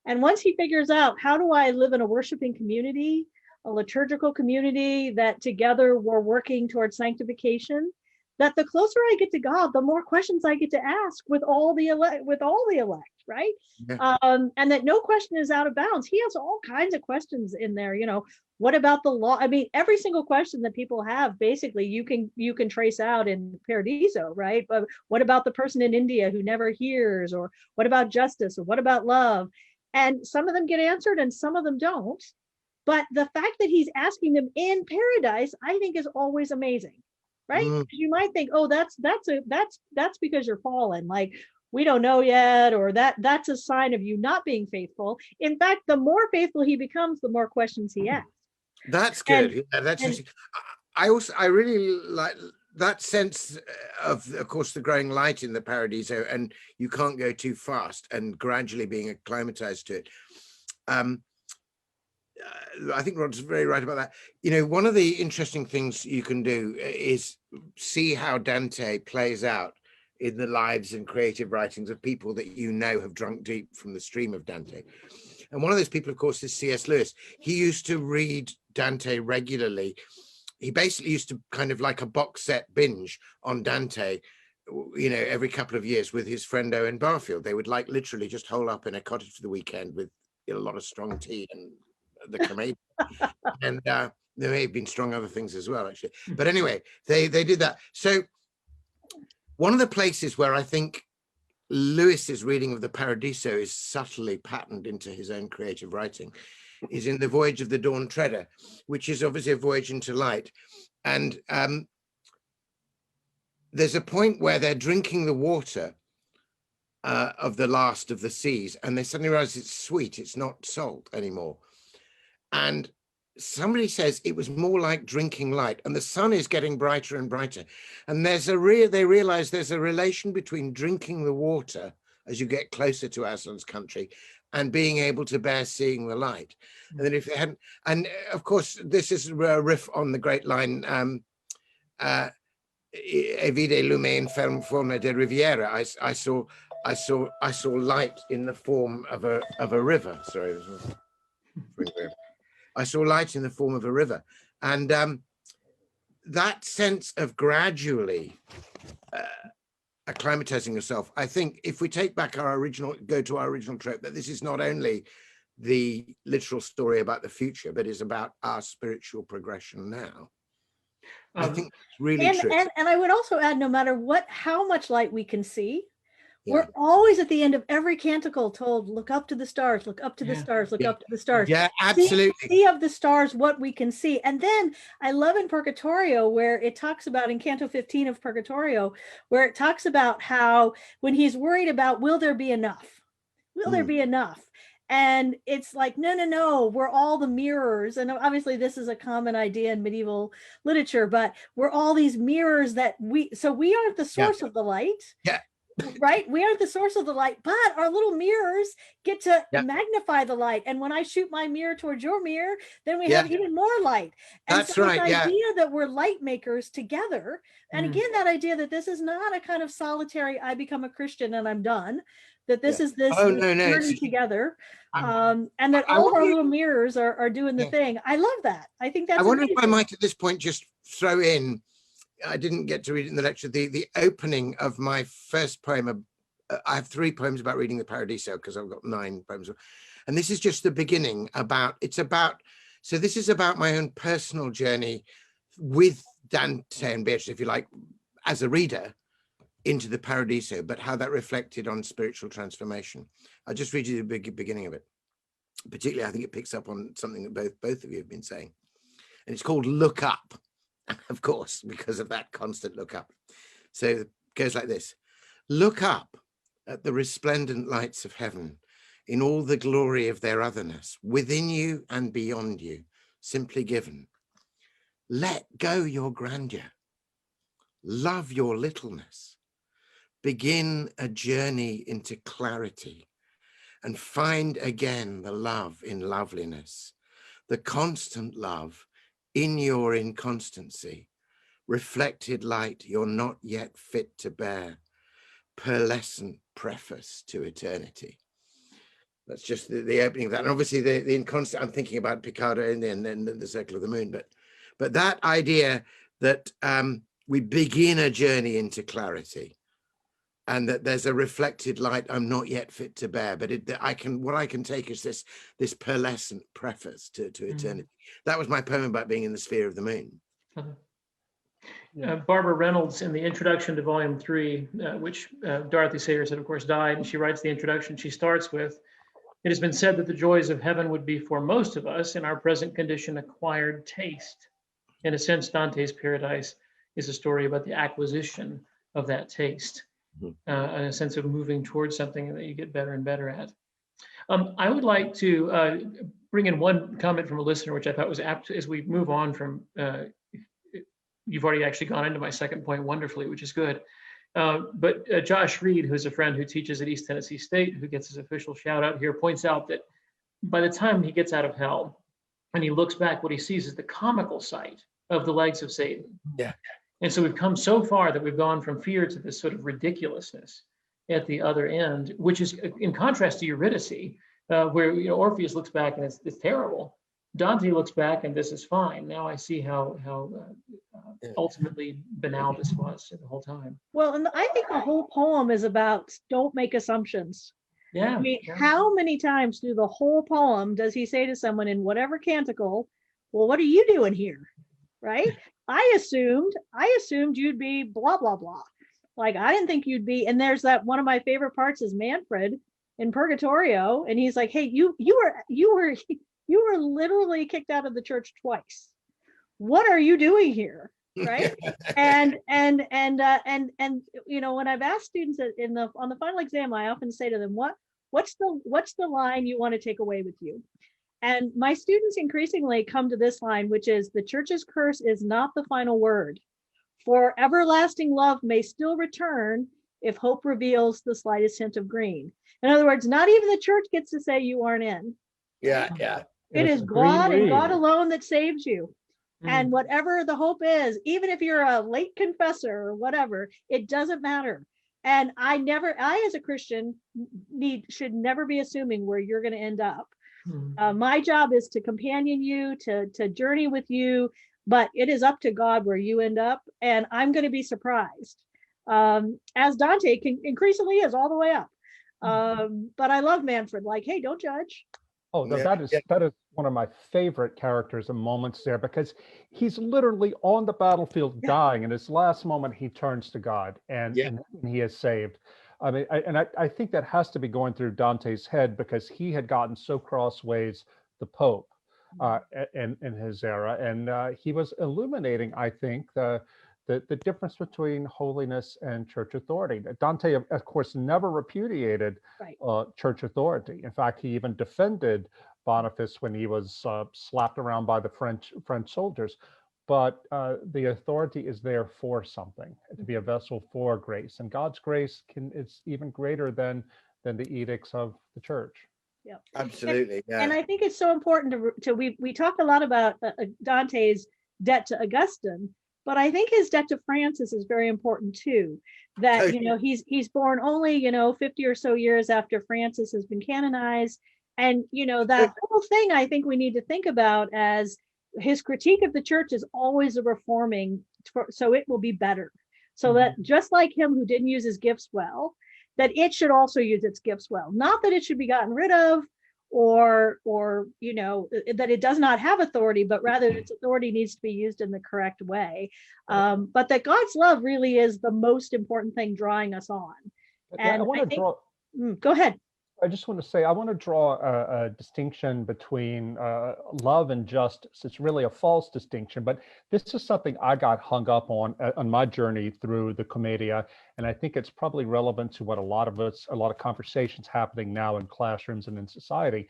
And once he figures out, how do I live in a worshiping community, a liturgical community that together we're working towards sanctification, that the closer I get to God, the more questions I get to ask with all the elect, right? Yeah. And that no question is out of bounds. He has all kinds of questions in there. You know, what about the law? I mean, every single question that people have, basically, you can trace out in Paradiso, right? But what about the person in India who never hears? Or what about justice? Or what about love? And some of them get answered and some of them don't. But the fact that he's asking them in paradise, I think, is always amazing. Right? You might think, oh, that's because you're fallen. Like, we don't know yet, or that's a sign of you not being faithful. In fact, the more faithful he becomes, the more questions he asks. That's good. I really like that sense of course, the growing light in the Paradiso, and you can't go too fast, and gradually being acclimatized to it. I think Rod's very right about that. You know, one of the interesting things you can do is see how Dante plays out in the lives and creative writings of people that you know have drunk deep from the stream of Dante. And one of those people, of course, is C.S. Lewis. He used to read Dante regularly. He basically used to kind of like a box set binge on Dante, you know, every couple of years with his friend Owen Barfield. They would like literally just hole up in a cottage for the weekend with a lot of strong tea and the comedian. And there may have been strong other things as well, actually. But anyway, they did that. So one of the places where I think Lewis's reading of the Paradiso is subtly patterned into his own creative writing is in The Voyage of the Dawn Treader, which is obviously a voyage into light. And there's a point where they're drinking the water of the last of the seas, and they suddenly realize it's sweet, it's not salt anymore. And somebody says it was more like drinking light, and the sun is getting brighter and brighter. And they realize there's a relation between drinking the water as you get closer to Aslan's country and being able to bear seeing the light. And then if they hadn't, and of course, this is a riff on the great line, "E vide lume in forma de riviera." I saw light in the form of a river. Sorry. I saw light in the form of a river. And that sense of gradually acclimatizing yourself, I think if we take back go to our original trope, that this is not only the literal story about the future, but is about our spiritual progression now. I think it's really true. And I would also add, no matter how much light we can see, we're always at the end of every canticle told, look up to the stars, look up to the stars, look up to the stars. Yeah, absolutely. See of the stars what we can see. And then I love in Purgatorio, where it talks about, in Canto 15 of Purgatorio, where it talks about how when he's worried about, will there be enough? Will there be enough? And it's like, no, we're all the mirrors. And obviously this is a common idea in medieval literature, but we're all these mirrors that we aren't the source of the light. Yeah. Right? We aren't the source of the light, but our little mirrors get to magnify the light. And when I shoot my mirror towards your mirror, then we have even more light. And that's right. The idea that we're light makers together. And again, that idea that this is not a kind of solitary, I become a Christian and I'm done, that this is this journey together. And that all of our little mirrors are doing the thing. I love that. I think that's amazing. If I might at this point just throw in, I didn't get to read it in the lecture, the opening of my first poem. I have 3 poems about reading the Paradiso because I've got 9 poems. And this is just the beginning so this is about my own personal journey with Dante and Beatrice, if you like, as a reader into the Paradiso, but how that reflected on spiritual transformation. I'll just read you the beginning of it. Particularly, I think it picks up on something that both of you have been saying. And it's called Look Up, of course, because of that constant look up. So it goes like this. Look up at the resplendent lights of heaven in all the glory of their otherness, within you and beyond you, simply given. Let go your grandeur. Love your littleness. Begin a journey into clarity and find again the love in loveliness, the constant love in your inconstancy, reflected light you're not yet fit to bear, pearlescent preface to eternity. That's just the opening of that. And obviously the inconstant, I'm thinking about Picardo and then the Circle of the Moon, but that idea that we begin a journey into clarity, and that there's a reflected light I'm not yet fit to bear, but what I can take is this pearlescent preface to eternity. That was my poem about being in the sphere of the moon. Barbara Reynolds, in the introduction to volume 3, which Dorothy Sayers had of course died, and she writes the introduction. She starts with, "It has been said that the joys of heaven would be for most of us in our present condition acquired taste. In a sense, Dante's Paradise is a story about the acquisition of that taste. A sense of moving towards something that you get better and better at." I would like to bring in one comment from a listener, which I thought was apt as we move on from, you've already actually gone into my second point wonderfully, which is good. But Josh Reed, who's a friend who teaches at East Tennessee State, who gets his official shout out here, points out that by the time he gets out of hell and he looks back, what he sees is the comical sight of the legs of Satan. Yeah. And so we've come so far that we've gone from fear to this sort of ridiculousness at the other end, which is in contrast to Eurydice, where Orpheus looks back and it's terrible. Dante looks back and this is fine. Now I see how ultimately banal this was the whole time. Well, and I think the whole poem is about don't make assumptions. Yeah. I mean, how many times through the whole poem does he say to someone in whatever canticle, well, what are you doing here? Right? I assumed you'd be blah, blah, blah. Like, I didn't think you'd be, and there's that one of my favorite parts is Manfred in Purgatorio. And he's like, hey, you were literally kicked out of the church twice. What are you doing here? Right. and when I've asked students on the final exam, I often say to them, what's the line you want to take away with you? And my students increasingly come to this line, which is, the church's curse is not the final word. For everlasting love may still return if hope reveals the slightest hint of green. In other words, not even the church gets to say you aren't in. Yeah. It is God and God alone that saves you. And whatever the hope is, even if you're a late confessor or whatever, it doesn't matter. And I as a Christian should never be assuming where you're going to end up. My job is to companion you, to journey with you, but it is up to God where you end up. And I'm going to be surprised, as Dante increasingly is all the way up. But I love Manfred, like, hey, don't judge. Oh, no, that is one of my favorite characters and moments there, because he's literally on the battlefield dying, and his last moment he turns to God and he is saved. I mean, I think that has to be going through Dante's head, because he had gotten so crossways the Pope in his era, and he was illuminating, I think, the difference between holiness and church authority. Dante, of course, never repudiated church authority. In fact, he even defended Boniface when he was slapped around by the French soldiers. But the authority is there for something, to be a vessel for grace, and God's grace is even greater than the edicts of the church. Yeah, absolutely. And I think it's so important to we talked a lot about Dante's debt to Augustine, but I think his debt to Francis is very important too. That he's born only 50 or so years after Francis has been canonized, and that whole thing I think we need to think about as his critique of the church is always a reforming, so it will be better. So that just like him who didn't use his gifts well, that it should also use its gifts well. Not that it should be gotten rid of or that it does not have authority, but rather its authority needs to be used in the correct way. But that God's love really is the most important thing drawing us on. And I think, go ahead. I just want to say, I want to draw a distinction between love and justice. It's really a false distinction, but this is something I got hung up on my journey through the Commedia, and I think it's probably relevant to what a lot of conversations happening now in classrooms and in society.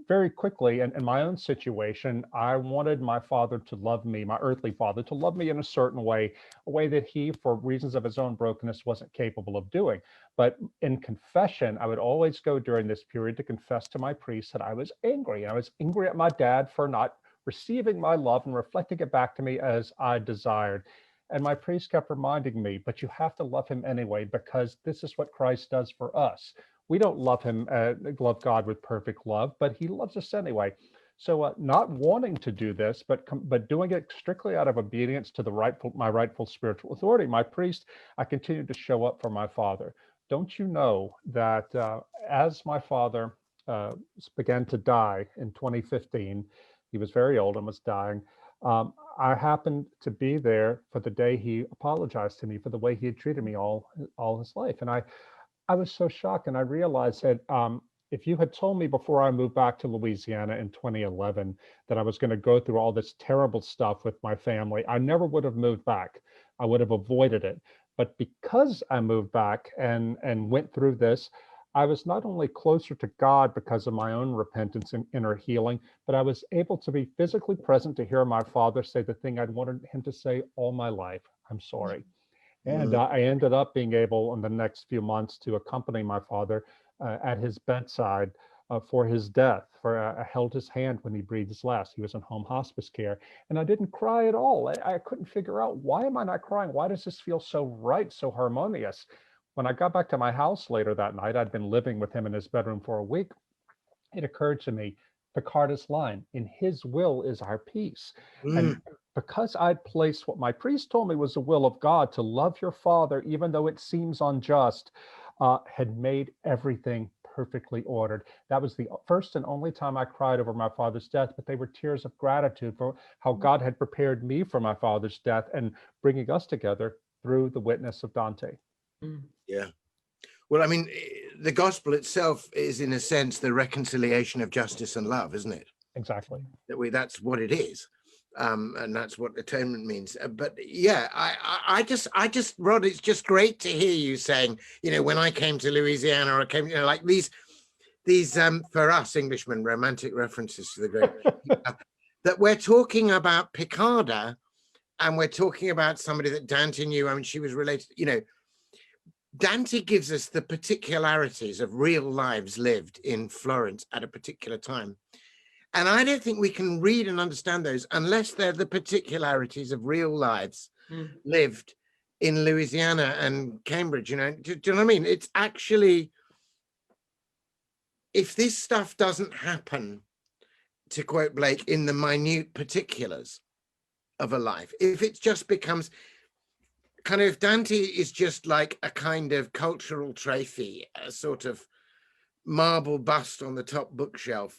Very quickly, in my own situation, I wanted my father to love me, my earthly father, to love me in a certain way, a way that he, for reasons of his own brokenness, wasn't capable of doing. But in confession, I would always go during this period to confess to my priest that I was angry. And I was angry at my dad for not receiving my love and reflecting it back to me as I desired. And my priest kept reminding me, but you have to love him anyway, because this is what Christ does for us. We don't love love God with perfect love, but he loves us anyway. So not wanting to do this, but doing it strictly out of obedience to my rightful spiritual authority, my priest, I continued to show up for my father. Don't you know that as my father began to die in 2015, he was very old and was dying, I happened to be there for the day he apologized to me for the way he had treated me all his life. And I was so shocked, and I realized that if you had told me before I moved back to Louisiana in 2011 that I was going to go through all this terrible stuff with my family, I never would have moved back. I would have avoided it. But because I moved back and went through this, I was not only closer to God because of my own repentance and inner healing, but I was able to be physically present to hear my father say the thing I'd wanted him to say all my life: I'm sorry. And I ended up being able in the next few months to accompany my father at his bedside for his death. I held his hand when he breathed his last. He was in home hospice care, and I didn't cry at all. I couldn't figure out, why am I not crying? Why does this feel so right, so harmonious? When I got back to my house later that night, I'd been living with him in his bedroom for a week. It occurred to me, Picard's line, in his will is our peace. And because I'd placed what my priest told me was the will of God, to love your father, even though it seems unjust, had made everything perfectly ordered. That was the first and only time I cried over my father's death, but they were tears of gratitude for how God had prepared me for my father's death and bringing us together through the witness of Dante. Yeah. Well, I mean, the gospel itself is, in a sense, the reconciliation of justice and love, isn't it? Exactly. That's what it is. And that's what atonement means. But yeah, I just, Rod, it's just great to hear you saying, when I came to Louisiana, or I came, like these for us Englishmen, romantic references to the great, that we're talking about Picarda, and we're talking about somebody that Dante knew. I mean, she was related, Dante gives us the particularities of real lives lived in Florence at a particular time. And I don't think we can read and understand those unless they're the particularities of real lives lived in Louisiana and Cambridge. Do you know what I mean? It's actually, if this stuff doesn't happen, to quote Blake, in the minute particulars of a life, if it just becomes kind of, Dante is just like a kind of cultural trophy, a sort of marble bust on the top bookshelf,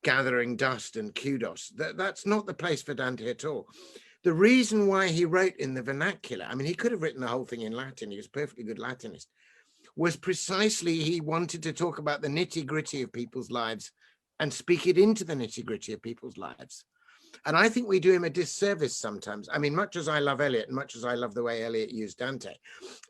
gathering dust and kudos. That's not the place for Dante at all. The reason why he wrote in the vernacular, I mean, he could have written the whole thing in Latin, he was a perfectly good Latinist, was precisely he wanted to talk about the nitty-gritty of people's lives and speak it into the nitty-gritty of people's lives. And I think we do him a disservice sometimes. I mean, much as I love Eliot, and much as I love the way Eliot used Dante,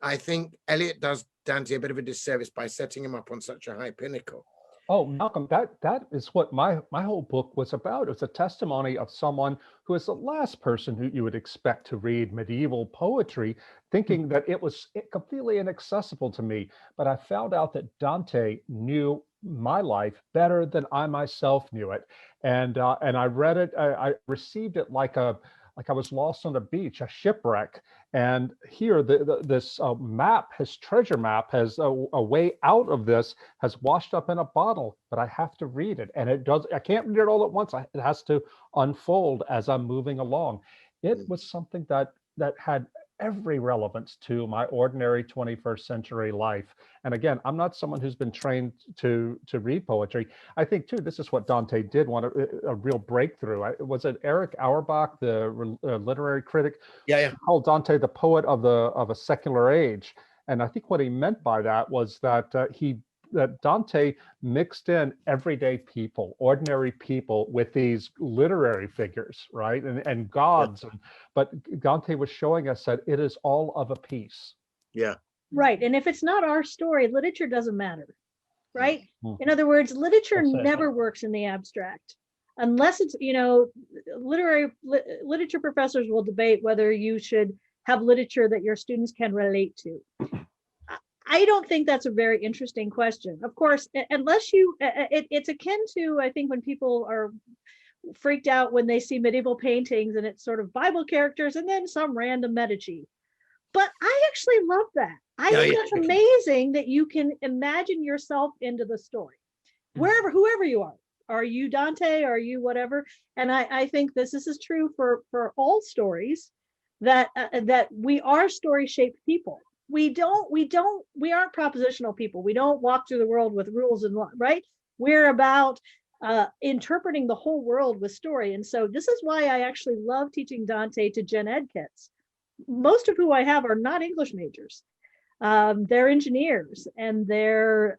I think Eliot does Dante a bit of a disservice by setting him up on such a high pinnacle. Oh, Malcolm, that is what my whole book was about. It's a testimony of someone who is the last person who you would expect to read medieval poetry, thinking that it was completely inaccessible to me. But I found out that Dante knew my life better than I myself knew it, and I read it. I received it like I was lost on the beach, a shipwreck. And here, this map, his treasure map, has a way out of this, has washed up in a bottle, but I have to read it. And I can't read it all at once. It has to unfold as I'm moving along. It was something that had every relevance to my ordinary 21st century life. And again, I'm not someone who's been trained to read poetry. I think too, this is what Dante did want a real breakthrough. Was it Eric Auerbach, the literary critic? Yeah. Called Dante the poet of a secular age. And I think what he meant by that was that that Dante mixed in everyday people, ordinary people, with these literary figures, right? And gods. Yeah. But Dante was showing us that it is all of a piece. Yeah. Right. And if it's not our story, literature doesn't matter, right? Mm-hmm. In other words, literature never works in the abstract. Unless it's, literature professors will debate whether you should have literature that your students can relate to. I don't think that's a very interesting question. Of course, unless it's akin to, I think, when people are freaked out when they see medieval paintings and it's sort of Bible characters and then some random Medici. But I actually love that. I think that's amazing that you can imagine yourself into the story, whoever you are. Are you Dante? Are you whatever? And I think this is true for all stories, that we are story-shaped people. We aren't propositional people. We don't walk through the world with rules and law, right? We're about interpreting the whole world with story. And so this is why I actually love teaching Dante to gen ed kids, most of who I have are not English majors. They're engineers and they're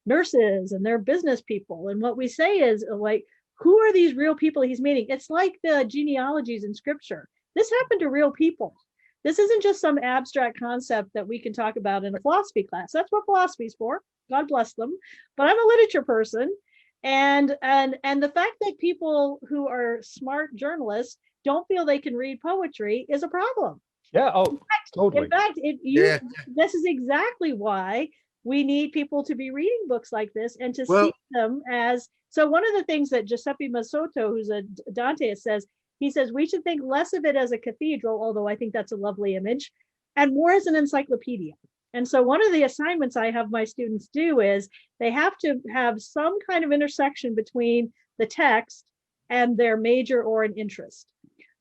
nurses and they're business people. And what we say is, like, who are these real people he's meeting? It's like the genealogies in scripture. This happened to real people. This isn't just some abstract concept that we can talk about in a philosophy class. That's what philosophy is for. God bless them. But I'm a literature person. And the fact that people who are smart journalists don't feel they can read poetry is a problem. Yeah. Oh, totally. In fact, this is exactly why we need people to be reading books like this and to see them as. So one of the things that Giuseppe Massotto, who's a Dante, says, he says we should think less of it as a cathedral, although I think that's a lovely image, and more as an encyclopedia. And so one of the assignments I have my students do is they have to have some kind of intersection between the text and their major or an interest.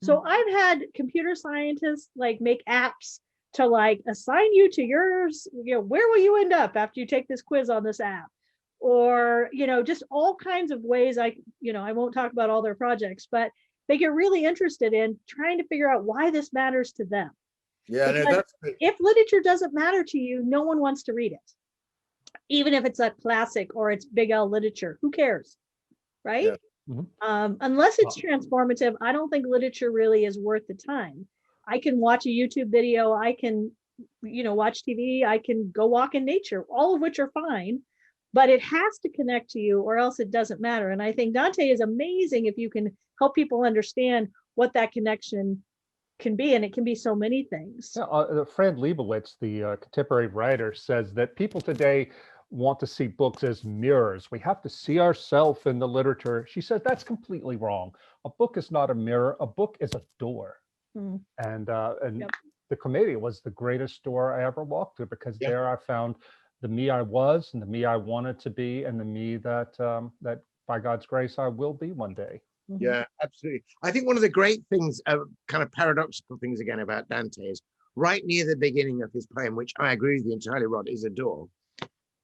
So I've had computer scientists like make apps to like assign you to yours, where will you end up after you take this quiz on this app? Or, just all kinds of ways I won't talk about all their projects, but they get really interested in trying to figure out why this matters to them. Yeah, no, that's great. If literature doesn't matter to you, no one wants to read it. Even if it's a classic or it's big L literature, who cares, right? Yeah. Mm-hmm. Unless it's transformative, I don't think literature really is worth the time. I can watch a YouTube video, I can, watch TV, I can go walk in nature, all of which are fine, but it has to connect to you or else it doesn't matter. And I think Dante is amazing if you can help people understand what that connection can be, and it can be so many things. Fred Leibowitz, the contemporary writer, says that people today want to see books as mirrors. We have to see ourselves in the literature. She says that's completely wrong. A book is not a mirror. A book is a door. Mm. And the Commedia was the greatest door I ever walked through, because there I found the me I was and the me I wanted to be and the me that that by God's grace I will be one day. Mm-hmm. Yeah, absolutely. I think one of the great things, kind of paradoxical things again about Dante is right near the beginning of his poem, which I agree with you entirely, Rod, is a door.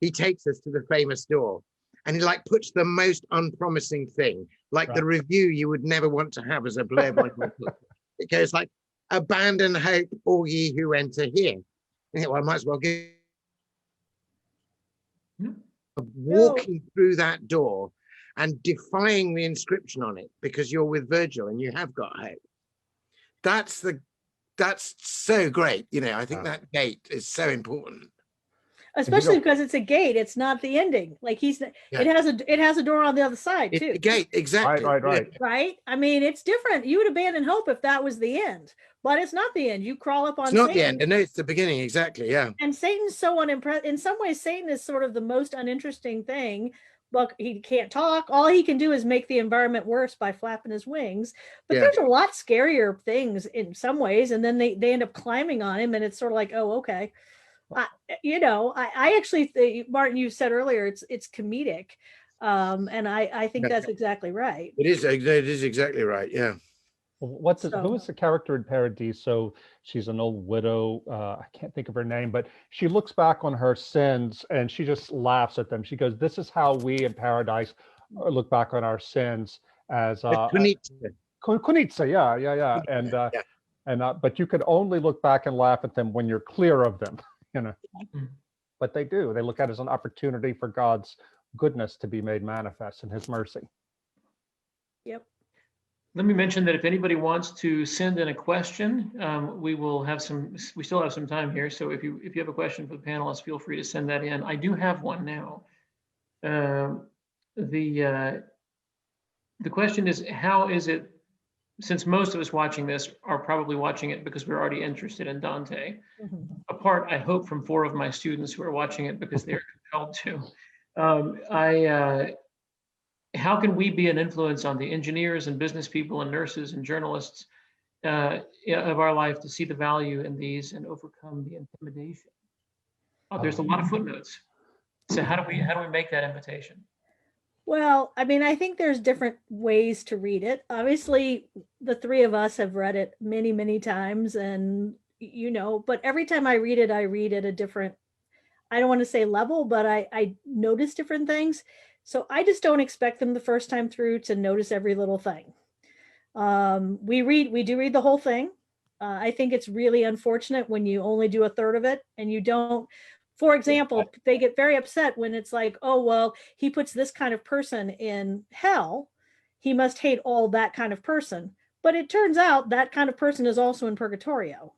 He takes us to the famous door and he like puts the most unpromising thing, like the review you would never want to have as a blurb on your book. It goes like, abandon hope, all ye who enter here. And well, I might as well give walking through that door and defying the inscription on it because you're with Virgil and you have got hope. That's so great. I think that gate is so important. Especially because it's a gate, it's not the ending. Like it has a door on the other side too. The gate, exactly. Right. I mean, it's different. You would abandon hope if that was the end, but it's not the end. You crawl up on. It's not the end. No, it's the beginning. Exactly. Yeah. And Satan's so unimpressed. In some ways, Satan is sort of the most uninteresting thing. Look, he can't talk. All he can do is make the environment worse by flapping his wings. But there's a lot scarier things in some ways, and then they end up climbing on him, and it's sort of like, oh, okay. I actually think, Martin, you said earlier it's comedic, and I think that's exactly right. It is exactly right. Yeah. Who is the character in Paradiso? She's an old widow. I can't think of her name, but she looks back on her sins and she just laughs at them. She goes, "This is how we in paradise look back on our sins as Kunitsa." Yeah. And but you can only look back and laugh at them when you're clear of them, you know. But they do. They look at it as an opportunity for God's goodness to be made manifest and his mercy. Yep. Let me mention that if anybody wants to send in a question, we still have some time here. So if you have a question for the panelists, feel free to send that in. I do have one now. The question is, how is it, since most of us watching this are probably watching it because we're already interested in Dante, apart, I hope, from 4 of my students who are watching it because they're compelled to, how can we be an influence on the engineers and business people and nurses and journalists of our life to see the value in these and overcome the intimidation? There's a lot of footnotes. So how do we make that invitation? Well, I mean, I think there's different ways to read it. Obviously, the 3 of us have read it many, many times, and but every time I read it at a different, I don't want to say level, but I notice different things. So I just don't expect them the first time through to notice every little thing. We do read the whole thing. I think it's really unfortunate when you only do a third of it and you don't. For example, they get very upset when it's like, oh, well, he puts this kind of person in hell. He must hate all that kind of person. But it turns out that kind of person is also in purgatorio,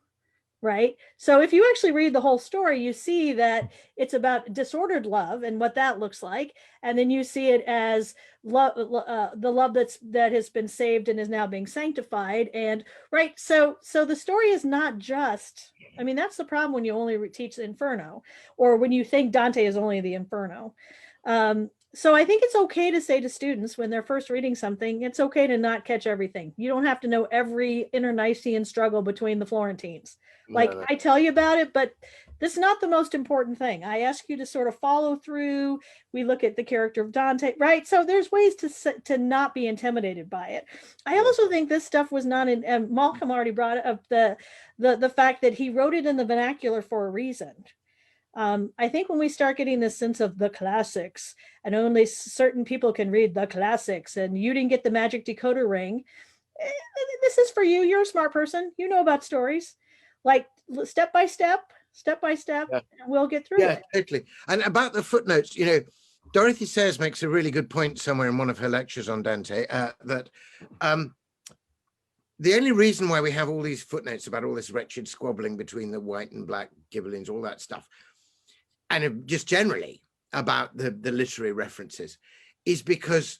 right? So if you actually read the whole story, you see that it's about disordered love and what that looks like. And then you see it as love, the love that has been saved and is now being sanctified. And right, so the story is not just, I mean, that's the problem when you only teach the Inferno, or when you think Dante is only the Inferno. So I think it's okay to say to students when they're first reading something, it's okay to not catch everything. You don't have to know every internecine struggle between the Florentines. Like, I tell you about it, but this is not the most important thing. I ask you to sort of follow through. We look at the character of Dante, right? So there's ways to not be intimidated by it. I also think this stuff was not in, and Malcolm already brought up the fact that he wrote it in the vernacular for a reason. I think when we start getting this sense of the classics, and only certain people can read the classics, and you didn't get the magic decoder ring, this is for you. You're a smart person. You know about stories. Like step by step, and we'll get through it. Yeah, totally. And about the footnotes, Dorothy Sayers makes a really good point somewhere in one of her lectures on Dante, that the only reason why we have all these footnotes about all this wretched squabbling between the white and black Ghibellines, all that stuff, and just generally about the literary references, is because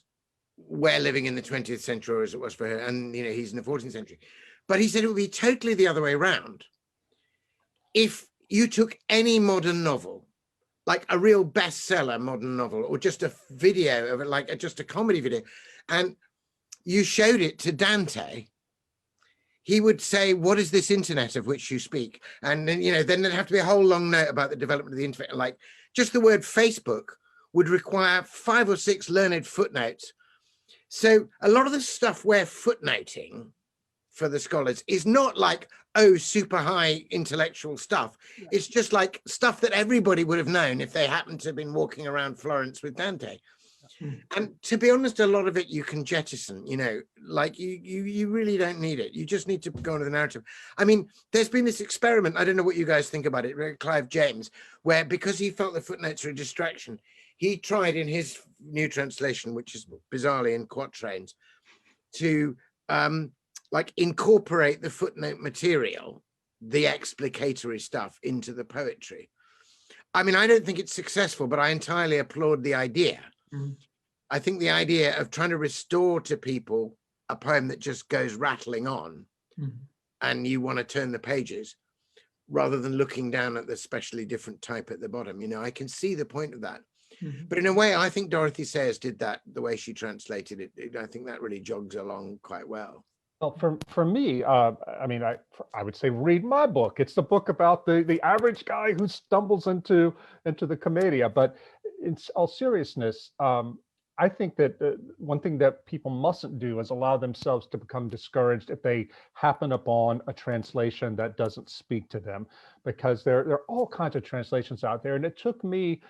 we're living in the 20th century, or as it was for her, and he's in the 14th century. But he said it would be totally the other way around. If you took any modern novel, like a real bestseller modern novel, or just a video of it, like just a comedy video, and you showed it to Dante, he would say, "What is this internet of which you speak?" And then, then there'd have to be a whole long note about the development of the internet. Like just the word Facebook would require 5 or 6 learned footnotes. So a lot of the stuff we're footnoting for the scholars is not like, oh, super high intellectual stuff. Yeah. It's just like stuff that everybody would have known if they happened to have been walking around Florence with Dante. And to be honest, a lot of it you can jettison, like you really don't need it. You just need to go into the narrative. I mean, there's been this experiment, I don't know what you guys think about it, Clive James, where because he felt the footnotes are a distraction, he tried in his new translation, which is bizarrely in quatrains, to like incorporate the footnote material, the explicatory stuff, into the poetry. I mean, I don't think it's successful, but I entirely applaud the idea. Mm-hmm. I think the idea of trying to restore to people a poem that just goes rattling on, mm-hmm. and you want to turn the pages rather than looking down at the specially different type at the bottom. I can see the point of that. Mm-hmm. But in a way, I think Dorothy Sayers did that the way she translated it. I think that really jogs along quite well. Well, for me, I mean, I would say read my book. It's the book about the average guy who stumbles into the commedia. But in all seriousness, I think that one thing that people mustn't do is allow themselves to become discouraged if they happen upon a translation that doesn't speak to them, because there are all kinds of translations out there. And it took me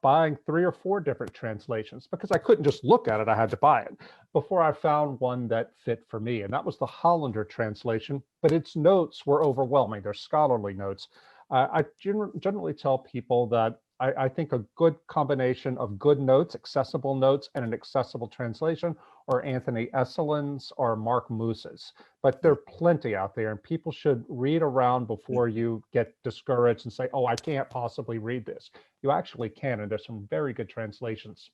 buying 3 or 4 different translations, because I couldn't just look at it, I had to buy it, before I found one that fit for me. And that was the Hollander translation, but its notes were overwhelming. They're scholarly notes. I generally tell people that I think a good combination of good notes, accessible notes, and an accessible translation are Anthony Esselin's or Mark Moose's. But there are plenty out there, and people should read around before you get discouraged and say, oh, I can't possibly read this. You actually can, and there's some very good translations.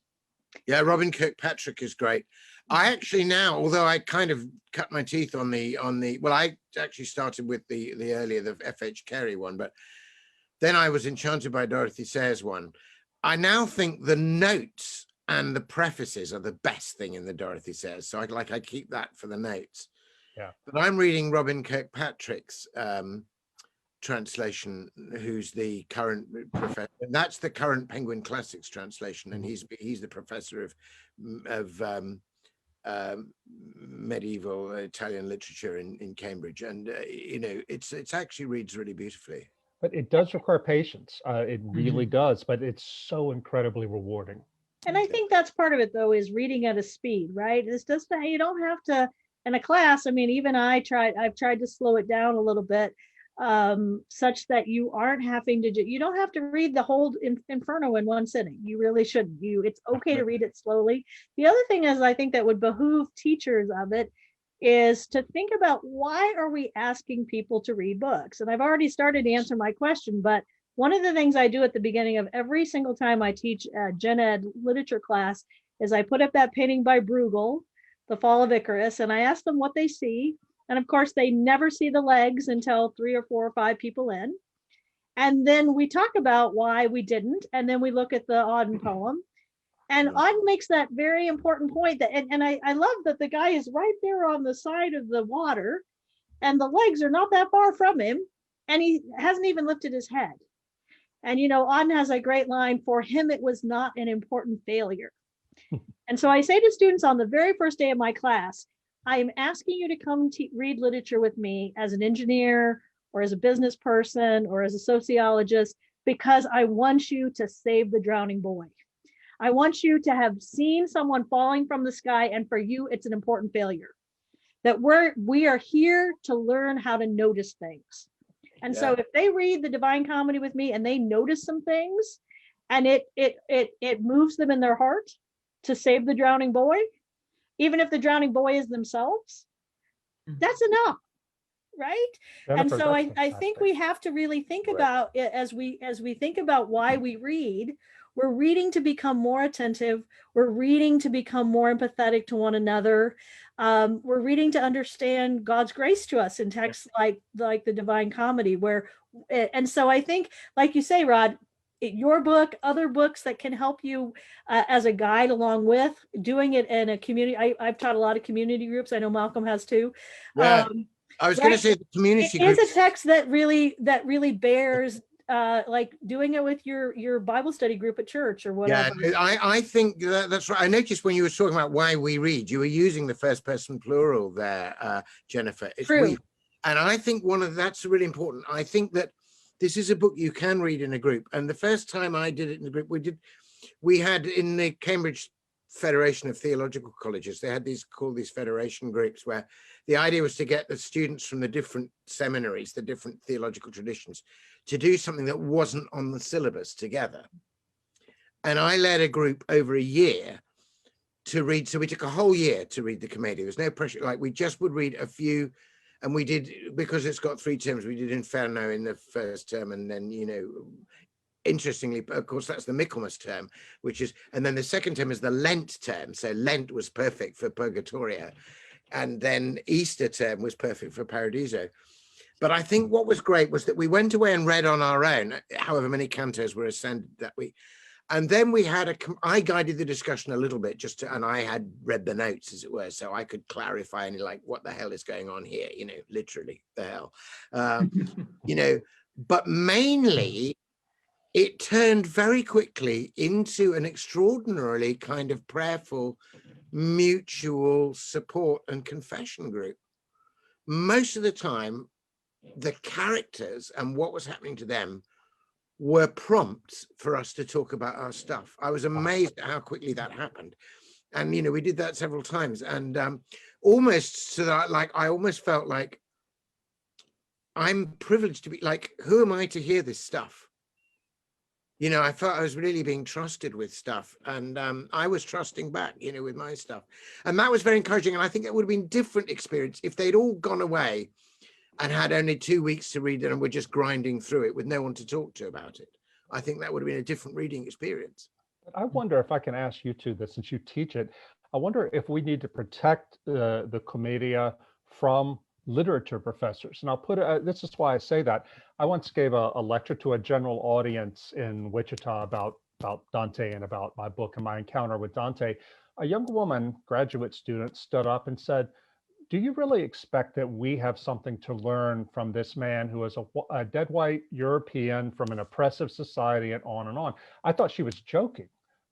Yeah, Robin Kirkpatrick is great. I actually now, although I kind of cut my teeth on the, well, I actually started with the earlier, the F.H. Carey one, but then I was enchanted by Dorothy Sayers one. I now think the notes and the prefaces are the best thing in the Dorothy Sayers. So I keep that for the notes. Yeah. But I'm reading Robin Kirkpatrick's translation, who's the current professor. And that's the current Penguin Classics translation, and he's the professor of medieval Italian literature in Cambridge, and you know, it's actually reads really beautifully. But it does require patience. It really does, but it's so incredibly rewarding. And I think that's part of it, though, is reading at a speed, right? It's just that you don't have to, in a class, I mean, even I've tried to slow it down a little bit, such that you aren't having to, you don't have to read the whole Inferno in one sitting. You really shouldn't. It's okay to read it slowly. The other thing is, I think that would behoove teachers of it is to think about, why are we asking people to read books? And I've already started to answer my question, but one of the things I do at the beginning of every single time I teach a Gen Ed literature class is I put up that painting by Bruegel, The Fall of Icarus, and I ask them what they see. And of course, they never see the legs until 3 or 4 or 5 people in. And then we talk about why we didn't. And then we look at the Auden poem. And Auden makes that very important point that, and I love that the guy is right there on the side of the water and the legs are not that far from him. And he hasn't even lifted his head. And, you know, Auden has a great line, for him, it was not an important failure. And so I say to students on the very first day of my class, I am asking you to come read literature with me as an engineer or as a business person or as a sociologist, because I want you to save the drowning boy. I want you to have seen someone falling from the sky, and for you, it's an important failure. That we are here to learn how to notice things. And so if they read the Divine Comedy with me and they notice some things, and it moves them in their heart to save the drowning boy, even if the drowning boy is themselves, that's enough, right? Jennifer, and so I think we have to really think about it as we think about why we read. We're reading to become more attentive. We're reading to become more empathetic to one another. We're reading to understand God's grace to us in texts like the Divine Comedy, and so I think, like you say, Rod, your book, other books that can help you as a guide along with doing it in a community. I've taught a lot of community groups. I know Malcolm has too. Yeah. I was going to say the community groups. It's a text that really bears like doing it with your Bible study group at church or whatever. Yeah, I think that's right. I noticed when you were talking about why we read, you were using the first person plural there, Jennifer. It's true. We. And I think that's really important. I think that this is a book you can read in a group. And the first time I did it in a group, we had in the Cambridge Federation of Theological Colleges, they had these federation groups, where the idea was to get the students from the different seminaries, the different theological traditions, to do something that wasn't on the syllabus together. And I led a group over a year to read. So we took a whole year to read the Commedia. There was no pressure. Like, we just would read a few, and we did, because it's got 3 terms, we did Inferno in the first term, and then, you know, interestingly, of course, that's the Michaelmas term, and then the second term is the Lent term. So Lent was perfect for Purgatorio, and then Easter term was perfect for Paradiso. But I think what was great was that we went away and read on our own, however many cantos were ascended that week. And then we had I guided the discussion a little bit, and I had read the notes, as it were, so I could clarify any, like, what the hell is going on here, you know, literally the hell, you know, but mainly it turned very quickly into an extraordinarily kind of prayerful, mutual support and confession group. Most of the time, the characters and what was happening to them were prompts for us to talk about our stuff. I was amazed at how quickly that happened. And, you know, we did that several times, and almost so that I almost felt like I'm privileged to be like, who am I to hear this stuff? You know, I felt I was really being trusted with stuff, and I was trusting back, you know, with my stuff. And that was very encouraging. And I think it would have been a different experience if they'd all gone away and had only 2 weeks to read it and were just grinding through it with no one to talk to about it. I think that would have been a different reading experience. I wonder if I can ask you two this, since you teach it, I wonder if we need to protect the Commedia from literature professors. And I'll put it, this is why I say that. I once gave a lecture to a general audience in Wichita about Dante and about my book and my encounter with Dante. A young woman, graduate student, stood up and said, "Do you really expect that we have something to learn from this man who is a dead white European from an oppressive society," and on and on. I thought she was joking,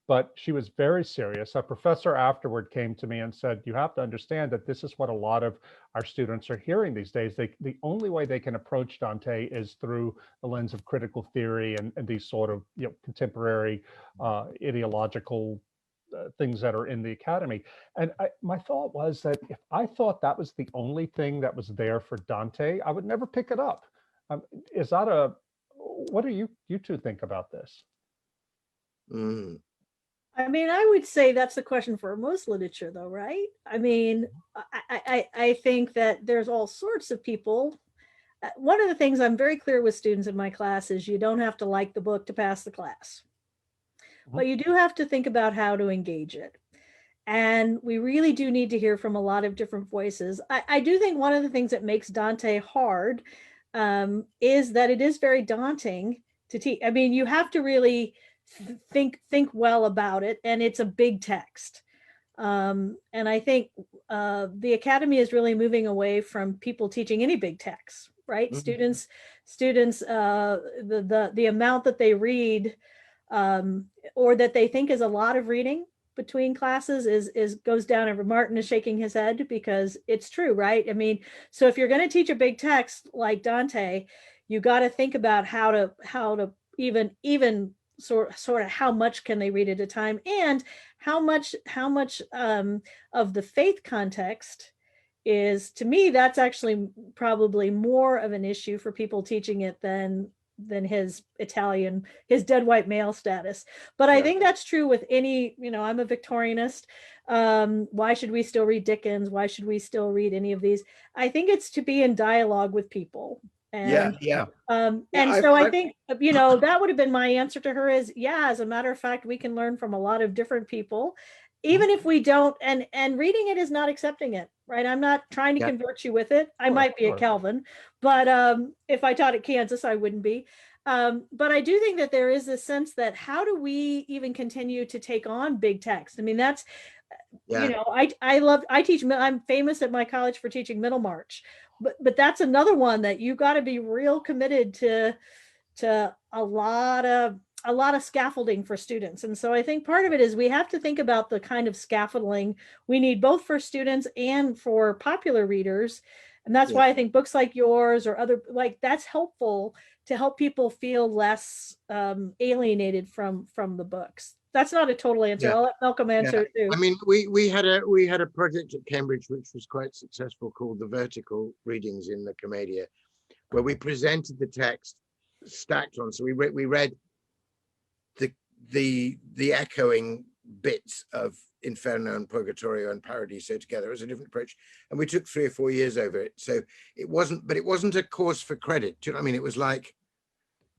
but she was very serious. A professor afterward came to me and said, "You have to understand that this is what a lot of our students are hearing these days. The only way they can approach Dante is through the lens of critical theory and these sort of, you know, contemporary ideological things that are in the academy." And my thought was that if I thought that was the only thing that was there for Dante, I would never pick it up. Is that what do you two think about this? Mm. I mean, I would say that's a question for most literature, though, right? I mean, I think that there's all sorts of people. One of the things I'm very clear with students in my class is you don't have to like the book to pass the class, but you do have to think about how to engage it. And we really do need to hear from a lot of different voices. I do think one of the things that makes Dante hard is that it is very daunting to teach. I mean, you have to really think well about it, and it's a big text. And I think the academy is really moving away from people teaching any big text, right? Mm-hmm. Students, the amount that they read or that they think is a lot of reading between classes is goes down. And Martin is shaking his head because it's true, right? I mean, so if you're going to teach a big text like Dante, you got to think about how to even sort of how much can they read at a time, and how much of the faith context is, to me, that's actually probably more of an issue for people teaching it than his dead white male status. But I think that's true with any, you know, I'm a Victorianist. Why should we still read Dickens? Why should we still read any of these? I think it's to be in dialogue with people. And, I think, you know, that would have been my answer to her is, yeah, as a matter of fact, we can learn from a lot of different people, even if we don't, and reading it is not accepting it, right? I'm not trying to convert you with it. I might be at Calvin, but if I taught at Kansas, I wouldn't be. But I do think that there is this sense that how do we even continue to take on big text? I mean, that's, you know, I'm famous at my college for teaching Middlemarch. But that's another one that you got to be real committed to a lot of scaffolding for students. And so I think part of it is we have to think about the kind of scaffolding we need both for students and for popular readers. And that's why I think books like yours or other, like, that's helpful to help people feel less alienated from the books. That's not a total answer. I'll let Malcolm answer too. I mean, we had a project at Cambridge which was quite successful called the Vertical Readings in the Commedia, where we presented the text stacked on. So we read the echoing bits of Inferno and Purgatorio and Paradiso together. It was a different approach, and we took 3 or 4 years over it. So it wasn't a course for credit. Do you know what I mean? It was like,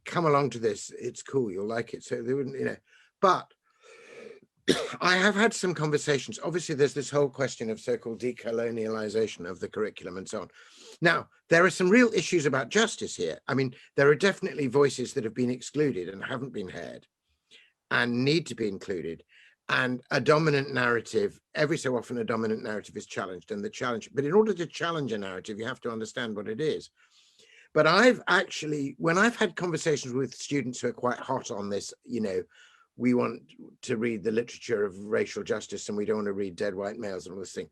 come along to this. It's cool. You'll like it. So they wouldn't, you know, but I have had some conversations. Obviously, there's this whole question of so-called decolonialization of the curriculum and so on. Now, there are some real issues about justice here. I mean, there are definitely voices that have been excluded and haven't been heard and need to be included. And a dominant narrative, every so often a dominant narrative is challenged, and but in order to challenge a narrative, you have to understand what it is. But I've actually, when I've had conversations with students who are quite hot on this, you know, we want to read the literature of racial justice and we don't want to read dead white males and all this thing,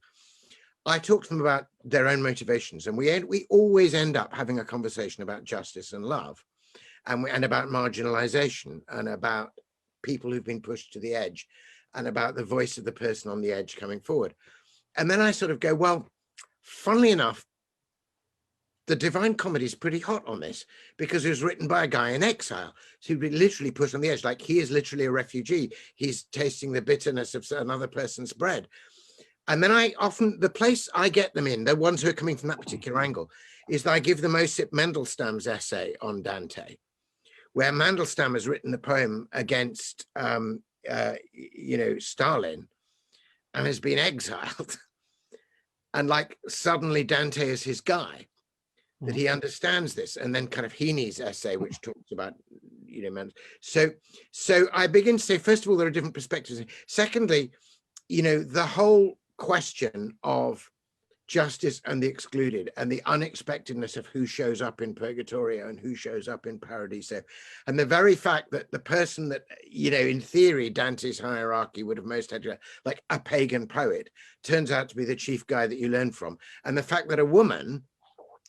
I talk to them about their own motivations, and we always end up having a conversation about justice and love, and about marginalization, and about people who've been pushed to the edge, and about the voice of the person on the edge coming forward. And then I sort of go, well, funnily enough, the Divine Comedy is pretty hot on this, because it was written by a guy in exile who'd been literally pushed on the edge. Like, he is literally a refugee. He's tasting the bitterness of another person's bread. And then the place I get them in, the ones who are coming from that particular angle, is that I give them Osip Mandelstam's essay on Dante, where Mandelstam has written a poem against, you know, Stalin, and has been exiled. And like, suddenly Dante is his guy, that he understands this. And then kind of Heaney's essay, which talks about, you know, man. So I begin to say, first of all, there are different perspectives. Secondly, you know, the whole question of justice and the excluded, and the unexpectedness of who shows up in Purgatorio and who shows up in Paradiso, and the very fact that the person that, you know, in theory Dante's hierarchy would have most had to, like a pagan poet, turns out to be the chief guy that you learn from, and the fact that a woman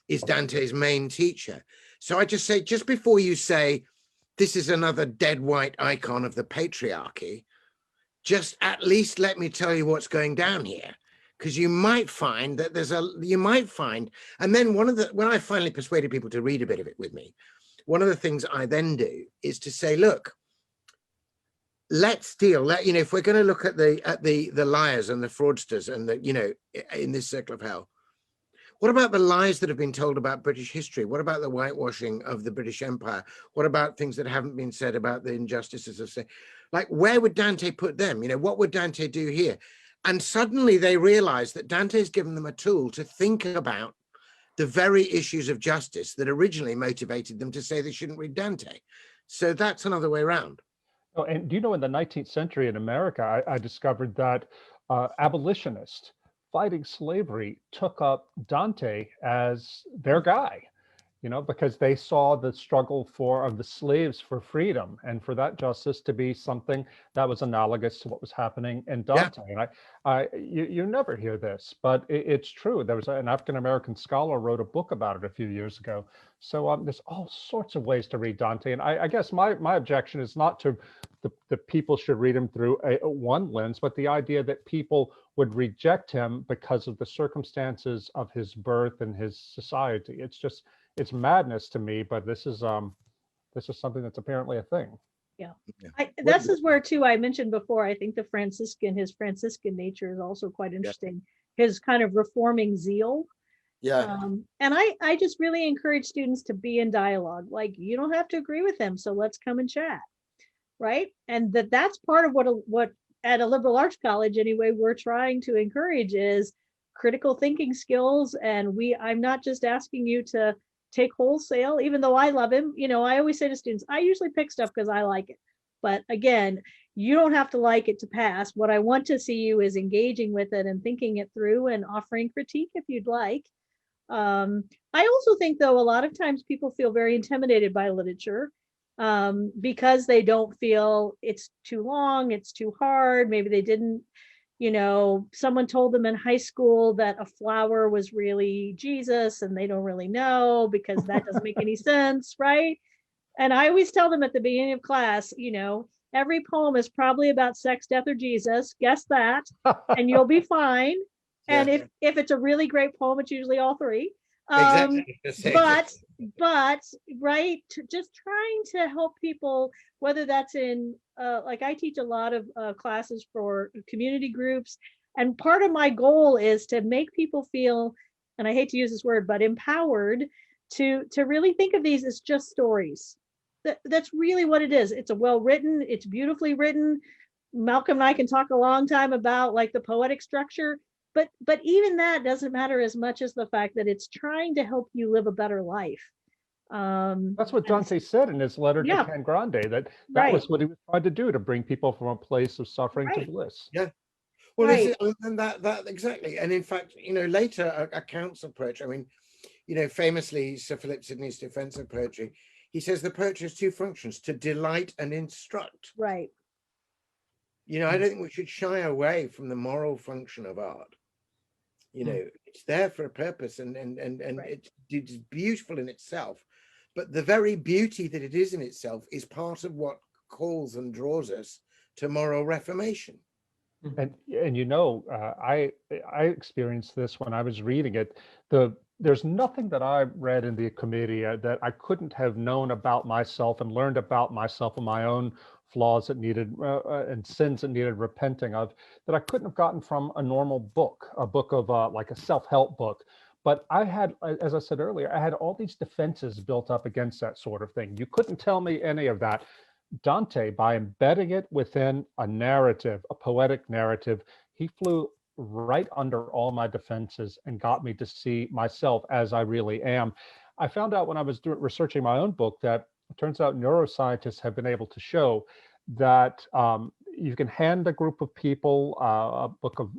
is Dante's main teacher. So I just say, just before you say this is another dead white icon of the patriarchy, just at least let me tell you what's going down here, because you might find that and then when I finally persuaded people to read a bit of it with me, one of the things I then do is to say, look, let's deal, you know, if we're going to look at the liars and the fraudsters and the, you know, in this circle of hell, what about the lies that have been told about British history? What about the whitewashing of the British Empire? What about things that haven't been said about the injustices of, say, like, where would Dante put them? You know, what would Dante do here? And suddenly they realize that Dante's given them a tool to think about the very issues of justice that originally motivated them to say they shouldn't read Dante. So that's another way around. Oh, and do you know, in the 19th century in America, I discovered that abolitionists fighting slavery took up Dante as their guy, you know, because they saw the struggle of the slaves for freedom, and for that justice to be something that was analogous to what was happening in Dante. Yeah. And you never hear this, but it's true. There was an African-American scholar wrote a book about it a few years ago. So there's all sorts of ways to read Dante. And I guess my objection is not to the people should read him through one lens, but the idea that people would reject him because of the circumstances of his birth and his society. It's madness to me, but this is something that's apparently a thing. Yeah. This is where, too, I mentioned before, I think his Franciscan nature is also quite interesting. Yeah. His kind of reforming zeal. Yeah. And I just really encourage students to be in dialogue. Like, you don't have to agree with him, so let's come and chat. Right. And that's part of what at a liberal arts college, anyway, we're trying to encourage is critical thinking skills. And I'm not just asking you to take wholesale, even though I love him. You know, I always say to students, I usually pick stuff because I like it. But again, you don't have to like it to pass. What I want to see you is engaging with it and thinking it through and offering critique if you'd like. I also think, though, a lot of times people feel very intimidated by literature because they don't feel it's too long, it's too hard. Maybe they didn't, you know, someone told them in high school that a flower was really Jesus and they don't really know because that doesn't make any sense, right? And I always tell them at the beginning of class, you know, every poem is probably about sex, death, or Jesus. Guess that, and you'll be fine. And if it's a really great poem, it's usually all three. Exactly. But right, just trying to help people, whether that's in like I teach a lot of classes for community groups, and part of my goal is to make people feel, and I hate to use this word, but empowered to really think of these as just stories. That's really what it is. It's a well-written, it's beautifully written. Malcolm and I can talk a long time about like the poetic structure, but even that doesn't matter as much as the fact that it's trying to help you live a better life. That's what Dante said in his letter to Can Grande, that was what he was trying to do, to bring people from a place of suffering to bliss. Yeah. Well, and that exactly. And in fact, you know, later a council approach, I mean, famously, Sir Philip Sidney's defense of poetry, he says the poetry has two functions: to delight and instruct. Right. I don't think we should shy away from the moral function of art. It's there for a purpose, and right. It's beautiful in itself, but the very beauty that it is in itself is part of what calls and draws us to moral reformation. And I experienced this when I was reading it. There's nothing that I read in the Commedia that I couldn't have known about myself and learned about myself and my own flaws that needed and sins that needed repenting of, that I couldn't have gotten from a normal book, a book of like a self-help book. But I had, as I said earlier, I had all these defenses built up against that sort of thing. You couldn't tell me any of that. Dante, by embedding it within a narrative, a poetic narrative, he flew right under all my defenses and got me to see myself as I really am. I found out when I was researching my own book that it turns out neuroscientists have been able to show that you can hand a group of people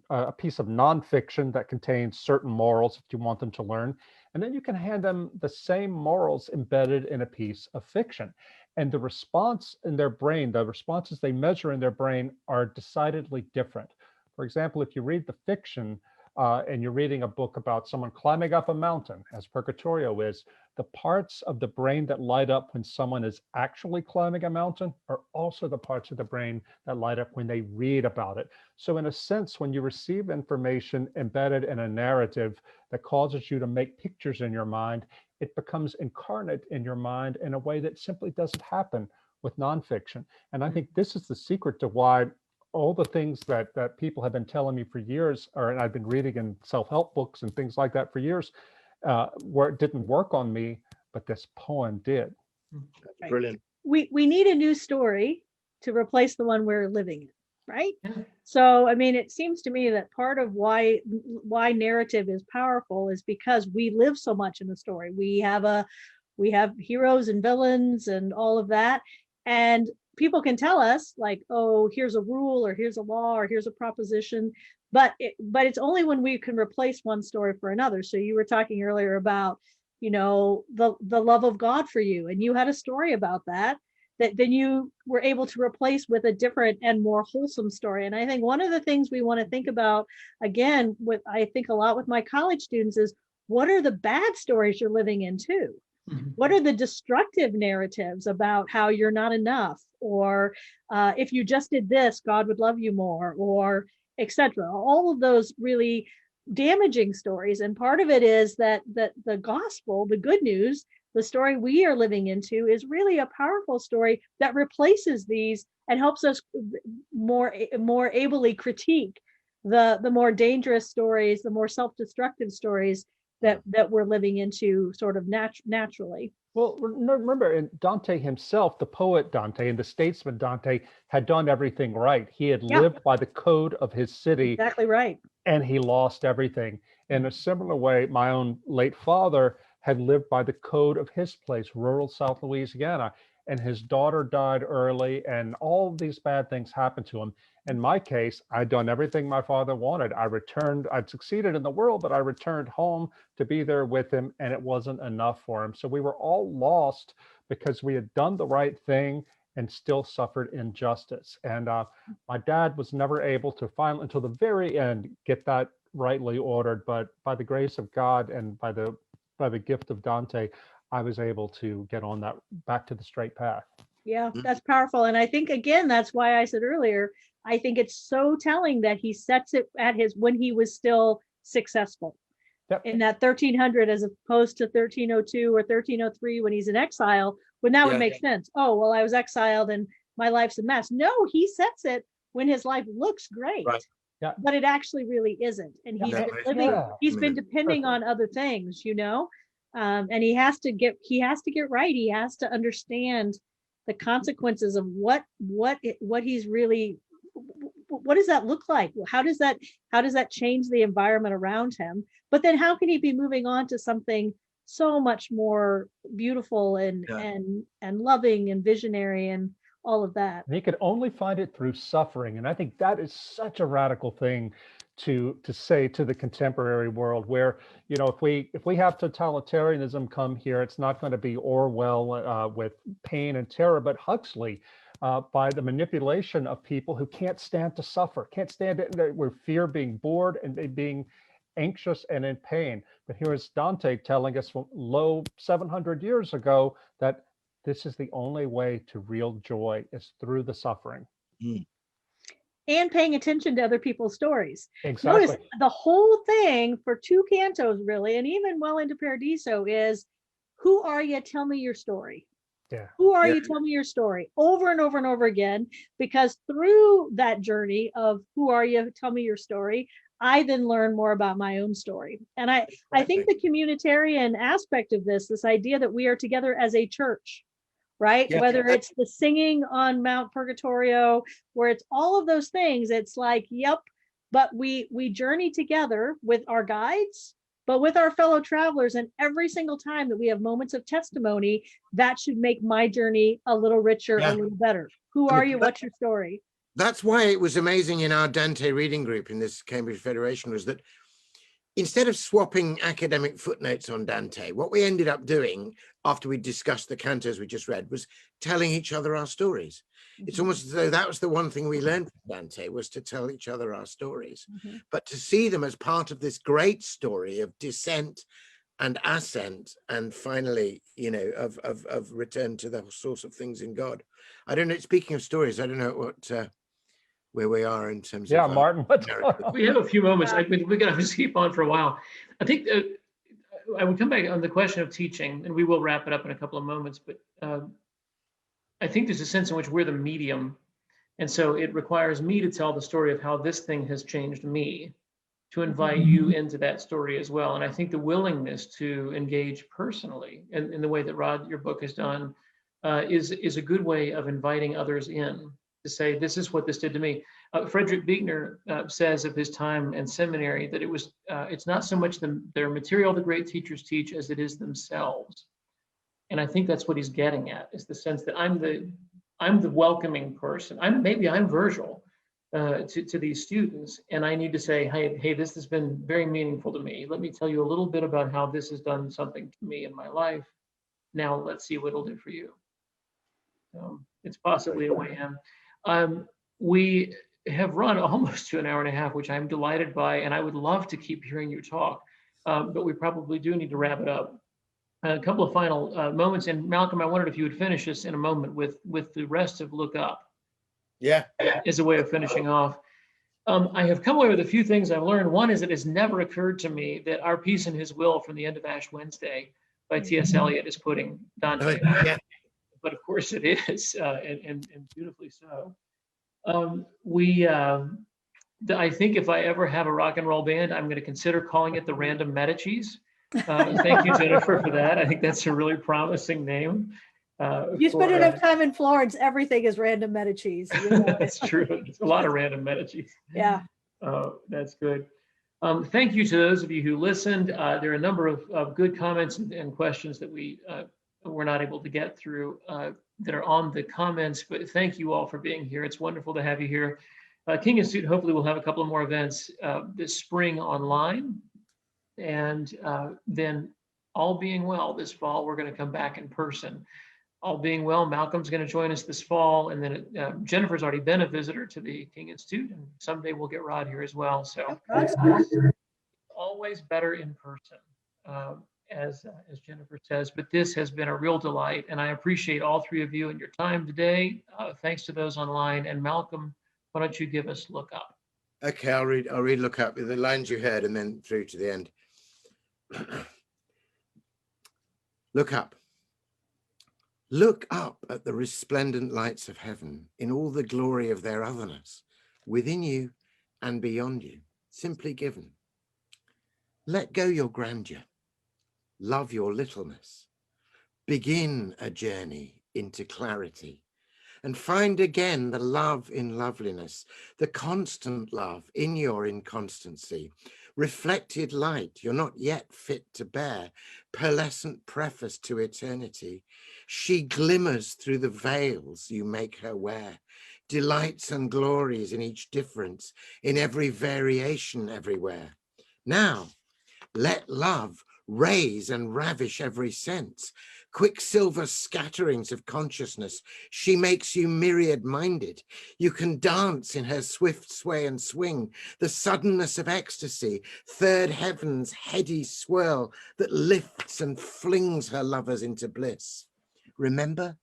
a piece of nonfiction that contains certain morals if you want them to learn, and then you can hand them the same morals embedded in a piece of fiction. And the response in their brain, the responses they measure in their brain are decidedly different. For example, if you read the fiction and you're reading a book about someone climbing up a mountain, as Purgatorio is, the parts of the brain that light up when someone is actually climbing a mountain are also the parts of the brain that light up when they read about it. So in a sense, when you receive information embedded in a narrative that causes you to make pictures in your mind, it becomes incarnate in your mind in a way that simply doesn't happen with nonfiction. And I think this is the secret to why all the things that people have been telling me for years, and I've been reading in self-help books and things like that for years, where it didn't work on me, but this poem did. Right. Brilliant. We need a new story to replace the one we're living in, right? Yeah. So, I mean, it seems to me that part of why narrative is powerful is because we live so much in the story. We have heroes and villains and all of that, and people can tell us like, oh, here's a rule, or here's a law, or here's a proposition, but it's only when we can replace one story for another. So you were talking earlier about, the love of God for you, and you had a story about that then you were able to replace with a different and more wholesome story. And I think one of the things we want to think about, again, I think a lot with my college students, is what are the bad stories you're living in too? Mm-hmm. What are the destructive narratives about how you're not enough, or if you just did this, God would love you more, or etc. All of those really damaging stories. And part of it is that the gospel, the good news, the story we are living into, is really a powerful story that replaces these and helps us more ably critique the more dangerous stories, the more self-destructive stories that we're living into sort of naturally. Well, remember, and Dante himself, the poet Dante and the statesman Dante, had done everything right. He had lived by the code of his city. Exactly right. And he lost everything. In a similar way, my own late father had lived by the code of his place, rural South Louisiana, and his daughter died early, and all these bad things happened to him. In my case, I'd done everything my father wanted. I'd succeeded in the world, but I returned home to be there with him, and it wasn't enough for him. So we were all lost because we had done the right thing and still suffered injustice. And my dad was never able to finally, until the very end, get that rightly ordered. But by the grace of God and by the gift of Dante, I was able to get on that back to the straight path. Yeah, that's powerful. And I think, again, that's why I said earlier, I think it's so telling that he sets it at when he was still successful. Yep. In that 1300, as opposed to 1302 or 1303 when he's in exile, when that would make sense. Oh, well, I was exiled and my life's a mess. No, he sets it when his life looks great, right. But it actually really isn't. And he's been living, he's been depending on other things, and he has to get right. He has to understand the consequences of what he's really, what does that look like? How does that change the environment around him? But then how can he be moving on to something so much more beautiful and loving and visionary and all of that? And he could only find it through suffering. And I think that is such a radical thing to say to the contemporary world, where, you know, if we have totalitarianism come here, it's not going to be Orwell with pain and terror, but Huxley by the manipulation of people who can't stand to suffer, can't stand it, where fear, being bored, and they being anxious and in pain. But here is Dante telling us from low 700 years ago that this is the only way to real joy is through the suffering. And paying attention to other people's stories. Exactly. Notice the whole thing for 2 cantos, really, and even well into Paradiso, is who are you? Tell me your story. Yeah. Who are you? Tell me your story, over and over and over again, because through that journey of who are you? Tell me your story, I then learn more about my own story. And I think the communitarian aspect of this idea that we are together as a church, right? Yeah. Whether it's the singing on Mount Purgatorio, where it's all of those things, it's like, yep, but we journey together with our guides, but with our fellow travelers. And every single time that we have moments of testimony, that should make my journey a little richer, a little better. Who are you? What's your story? That's why it was amazing in our Dante reading group in this Cambridge Federation, was that instead of swapping academic footnotes on Dante, what we ended up doing after we discussed the cantos we just read was telling each other our stories. It's almost as though that was the one thing we learned from Dante, was to tell each other our stories, but to see them as part of this great story of descent and ascent, and finally, you know, of return to the source of things in God. I don't know, speaking of stories, I don't know what where we are in terms of Martin, we have a few moments. I mean, we're gonna just keep on for a while. I think I would come back on the question of teaching, and we will wrap it up in a couple of moments, but I think there's a sense in which we're the medium, and so it requires me to tell the story of how this thing has changed me, to invite you into that story as well. And I think the willingness to engage personally in the way that Rod, your book has done, is a good way of inviting others in, to say, this is what this did to me. Frederick Buechner says of his time in seminary that it's not so much their material the great teachers teach as it is themselves. And I think that's what he's getting at, is the sense that I'm the welcoming person. Maybe I'm Virgil to these students, and I need to say, hey, this has been very meaningful to me. Let me tell you a little bit about how this has done something to me in my life. Now let's see what it'll do for you. It's possibly a way in. We have run almost to an hour and a half, which I'm delighted by, and I would love to keep hearing you talk, but we probably do need to wrap it up. A couple of final moments, and Malcolm, I wondered if you would finish us in a moment with the rest of Look Up. Yeah. As a way of finishing off. I have come away with a few things I've learned. One is it has never occurred to me that Our Peace and His Will from the End of Ash Wednesday by T.S. Eliot is putting Dante. Yeah. But of course it is, and beautifully so. I think if I ever have a rock and roll band, I'm going to consider calling it the Random Medicis. Thank you, Jennifer, for that. I think that's a really promising name. You spend enough time in Florence, everything is Random Medicis. You know? That's true. It's a lot of Random Medicis. Yeah. That's good. Thank you to those of you who listened. There are a number of good comments and questions that we were not able to get through that are on the comments, but thank you all for being here. It's wonderful to have you here. King Institute hopefully will have a couple of more events this spring online. And then all being well, this fall, we're going to come back in person. All being well, Malcolm's going to join us this fall. And then Jennifer's already been a visitor to the King Institute, and someday we'll get Rod here as well. So always better in person, as Jennifer says, but this has been a real delight. And I appreciate all three of you and your time today. Thanks to those online. And Malcolm, why don't you give us Look Up? Okay, I'll read Look Up, the lines you heard and then through to the end. Look up. Look up at the resplendent lights of heaven in all the glory of their otherness, within you and beyond you, simply given. Let go your grandeur, love your littleness, begin a journey into clarity, and find again the love in loveliness, the constant love in your inconstancy, reflected light you're not yet fit to bear, pearlescent preface to eternity. She glimmers through the veils you make her wear, delights and glories in each difference, in every variation everywhere. Now, let love raise and ravish every sense, quicksilver scatterings of consciousness. She makes you myriad-minded. You can dance in her swift sway and swing, the suddenness of ecstasy, third heaven's heady swirl that lifts and flings her lovers into bliss. Remember,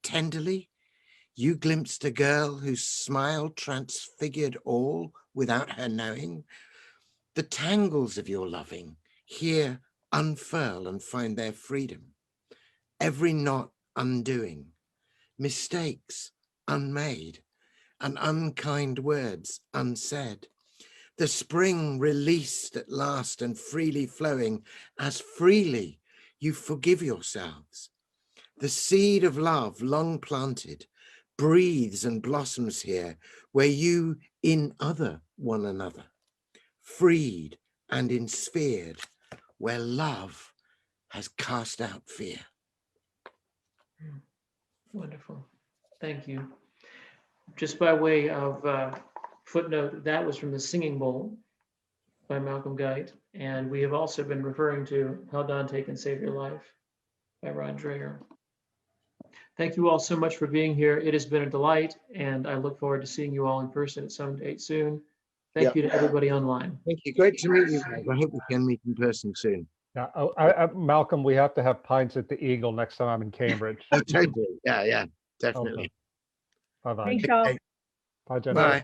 tenderly, you glimpsed a girl whose smile transfigured all without her knowing. The tangles of your loving here unfurl and find their freedom. Every knot undoing, mistakes unmade, and unkind words unsaid. The spring released at last and freely flowing, as freely you forgive yourselves. The seed of love long planted breathes and blossoms here, where you in other one another, freed and ensphered, where love has cast out fear. Wonderful. Thank you. Just by way of footnote, that was from The Singing Bowl by Malcolm Guite. And we have also been referring to How Dante Can Save Your Life by Rod Dreher. Thank you all so much for being here. It has been a delight, and I look forward to seeing you all in person at some date soon. Thank you to everybody online. Thank you. Great to meet you guys. I hope we can meet in person soon. Yeah, Malcolm, we have to have pints at the Eagle next time I'm in Cambridge. Oh, totally. Yeah, definitely. Okay. Bye-bye. Thanks, y'all. Bye, Jennifer. Bye.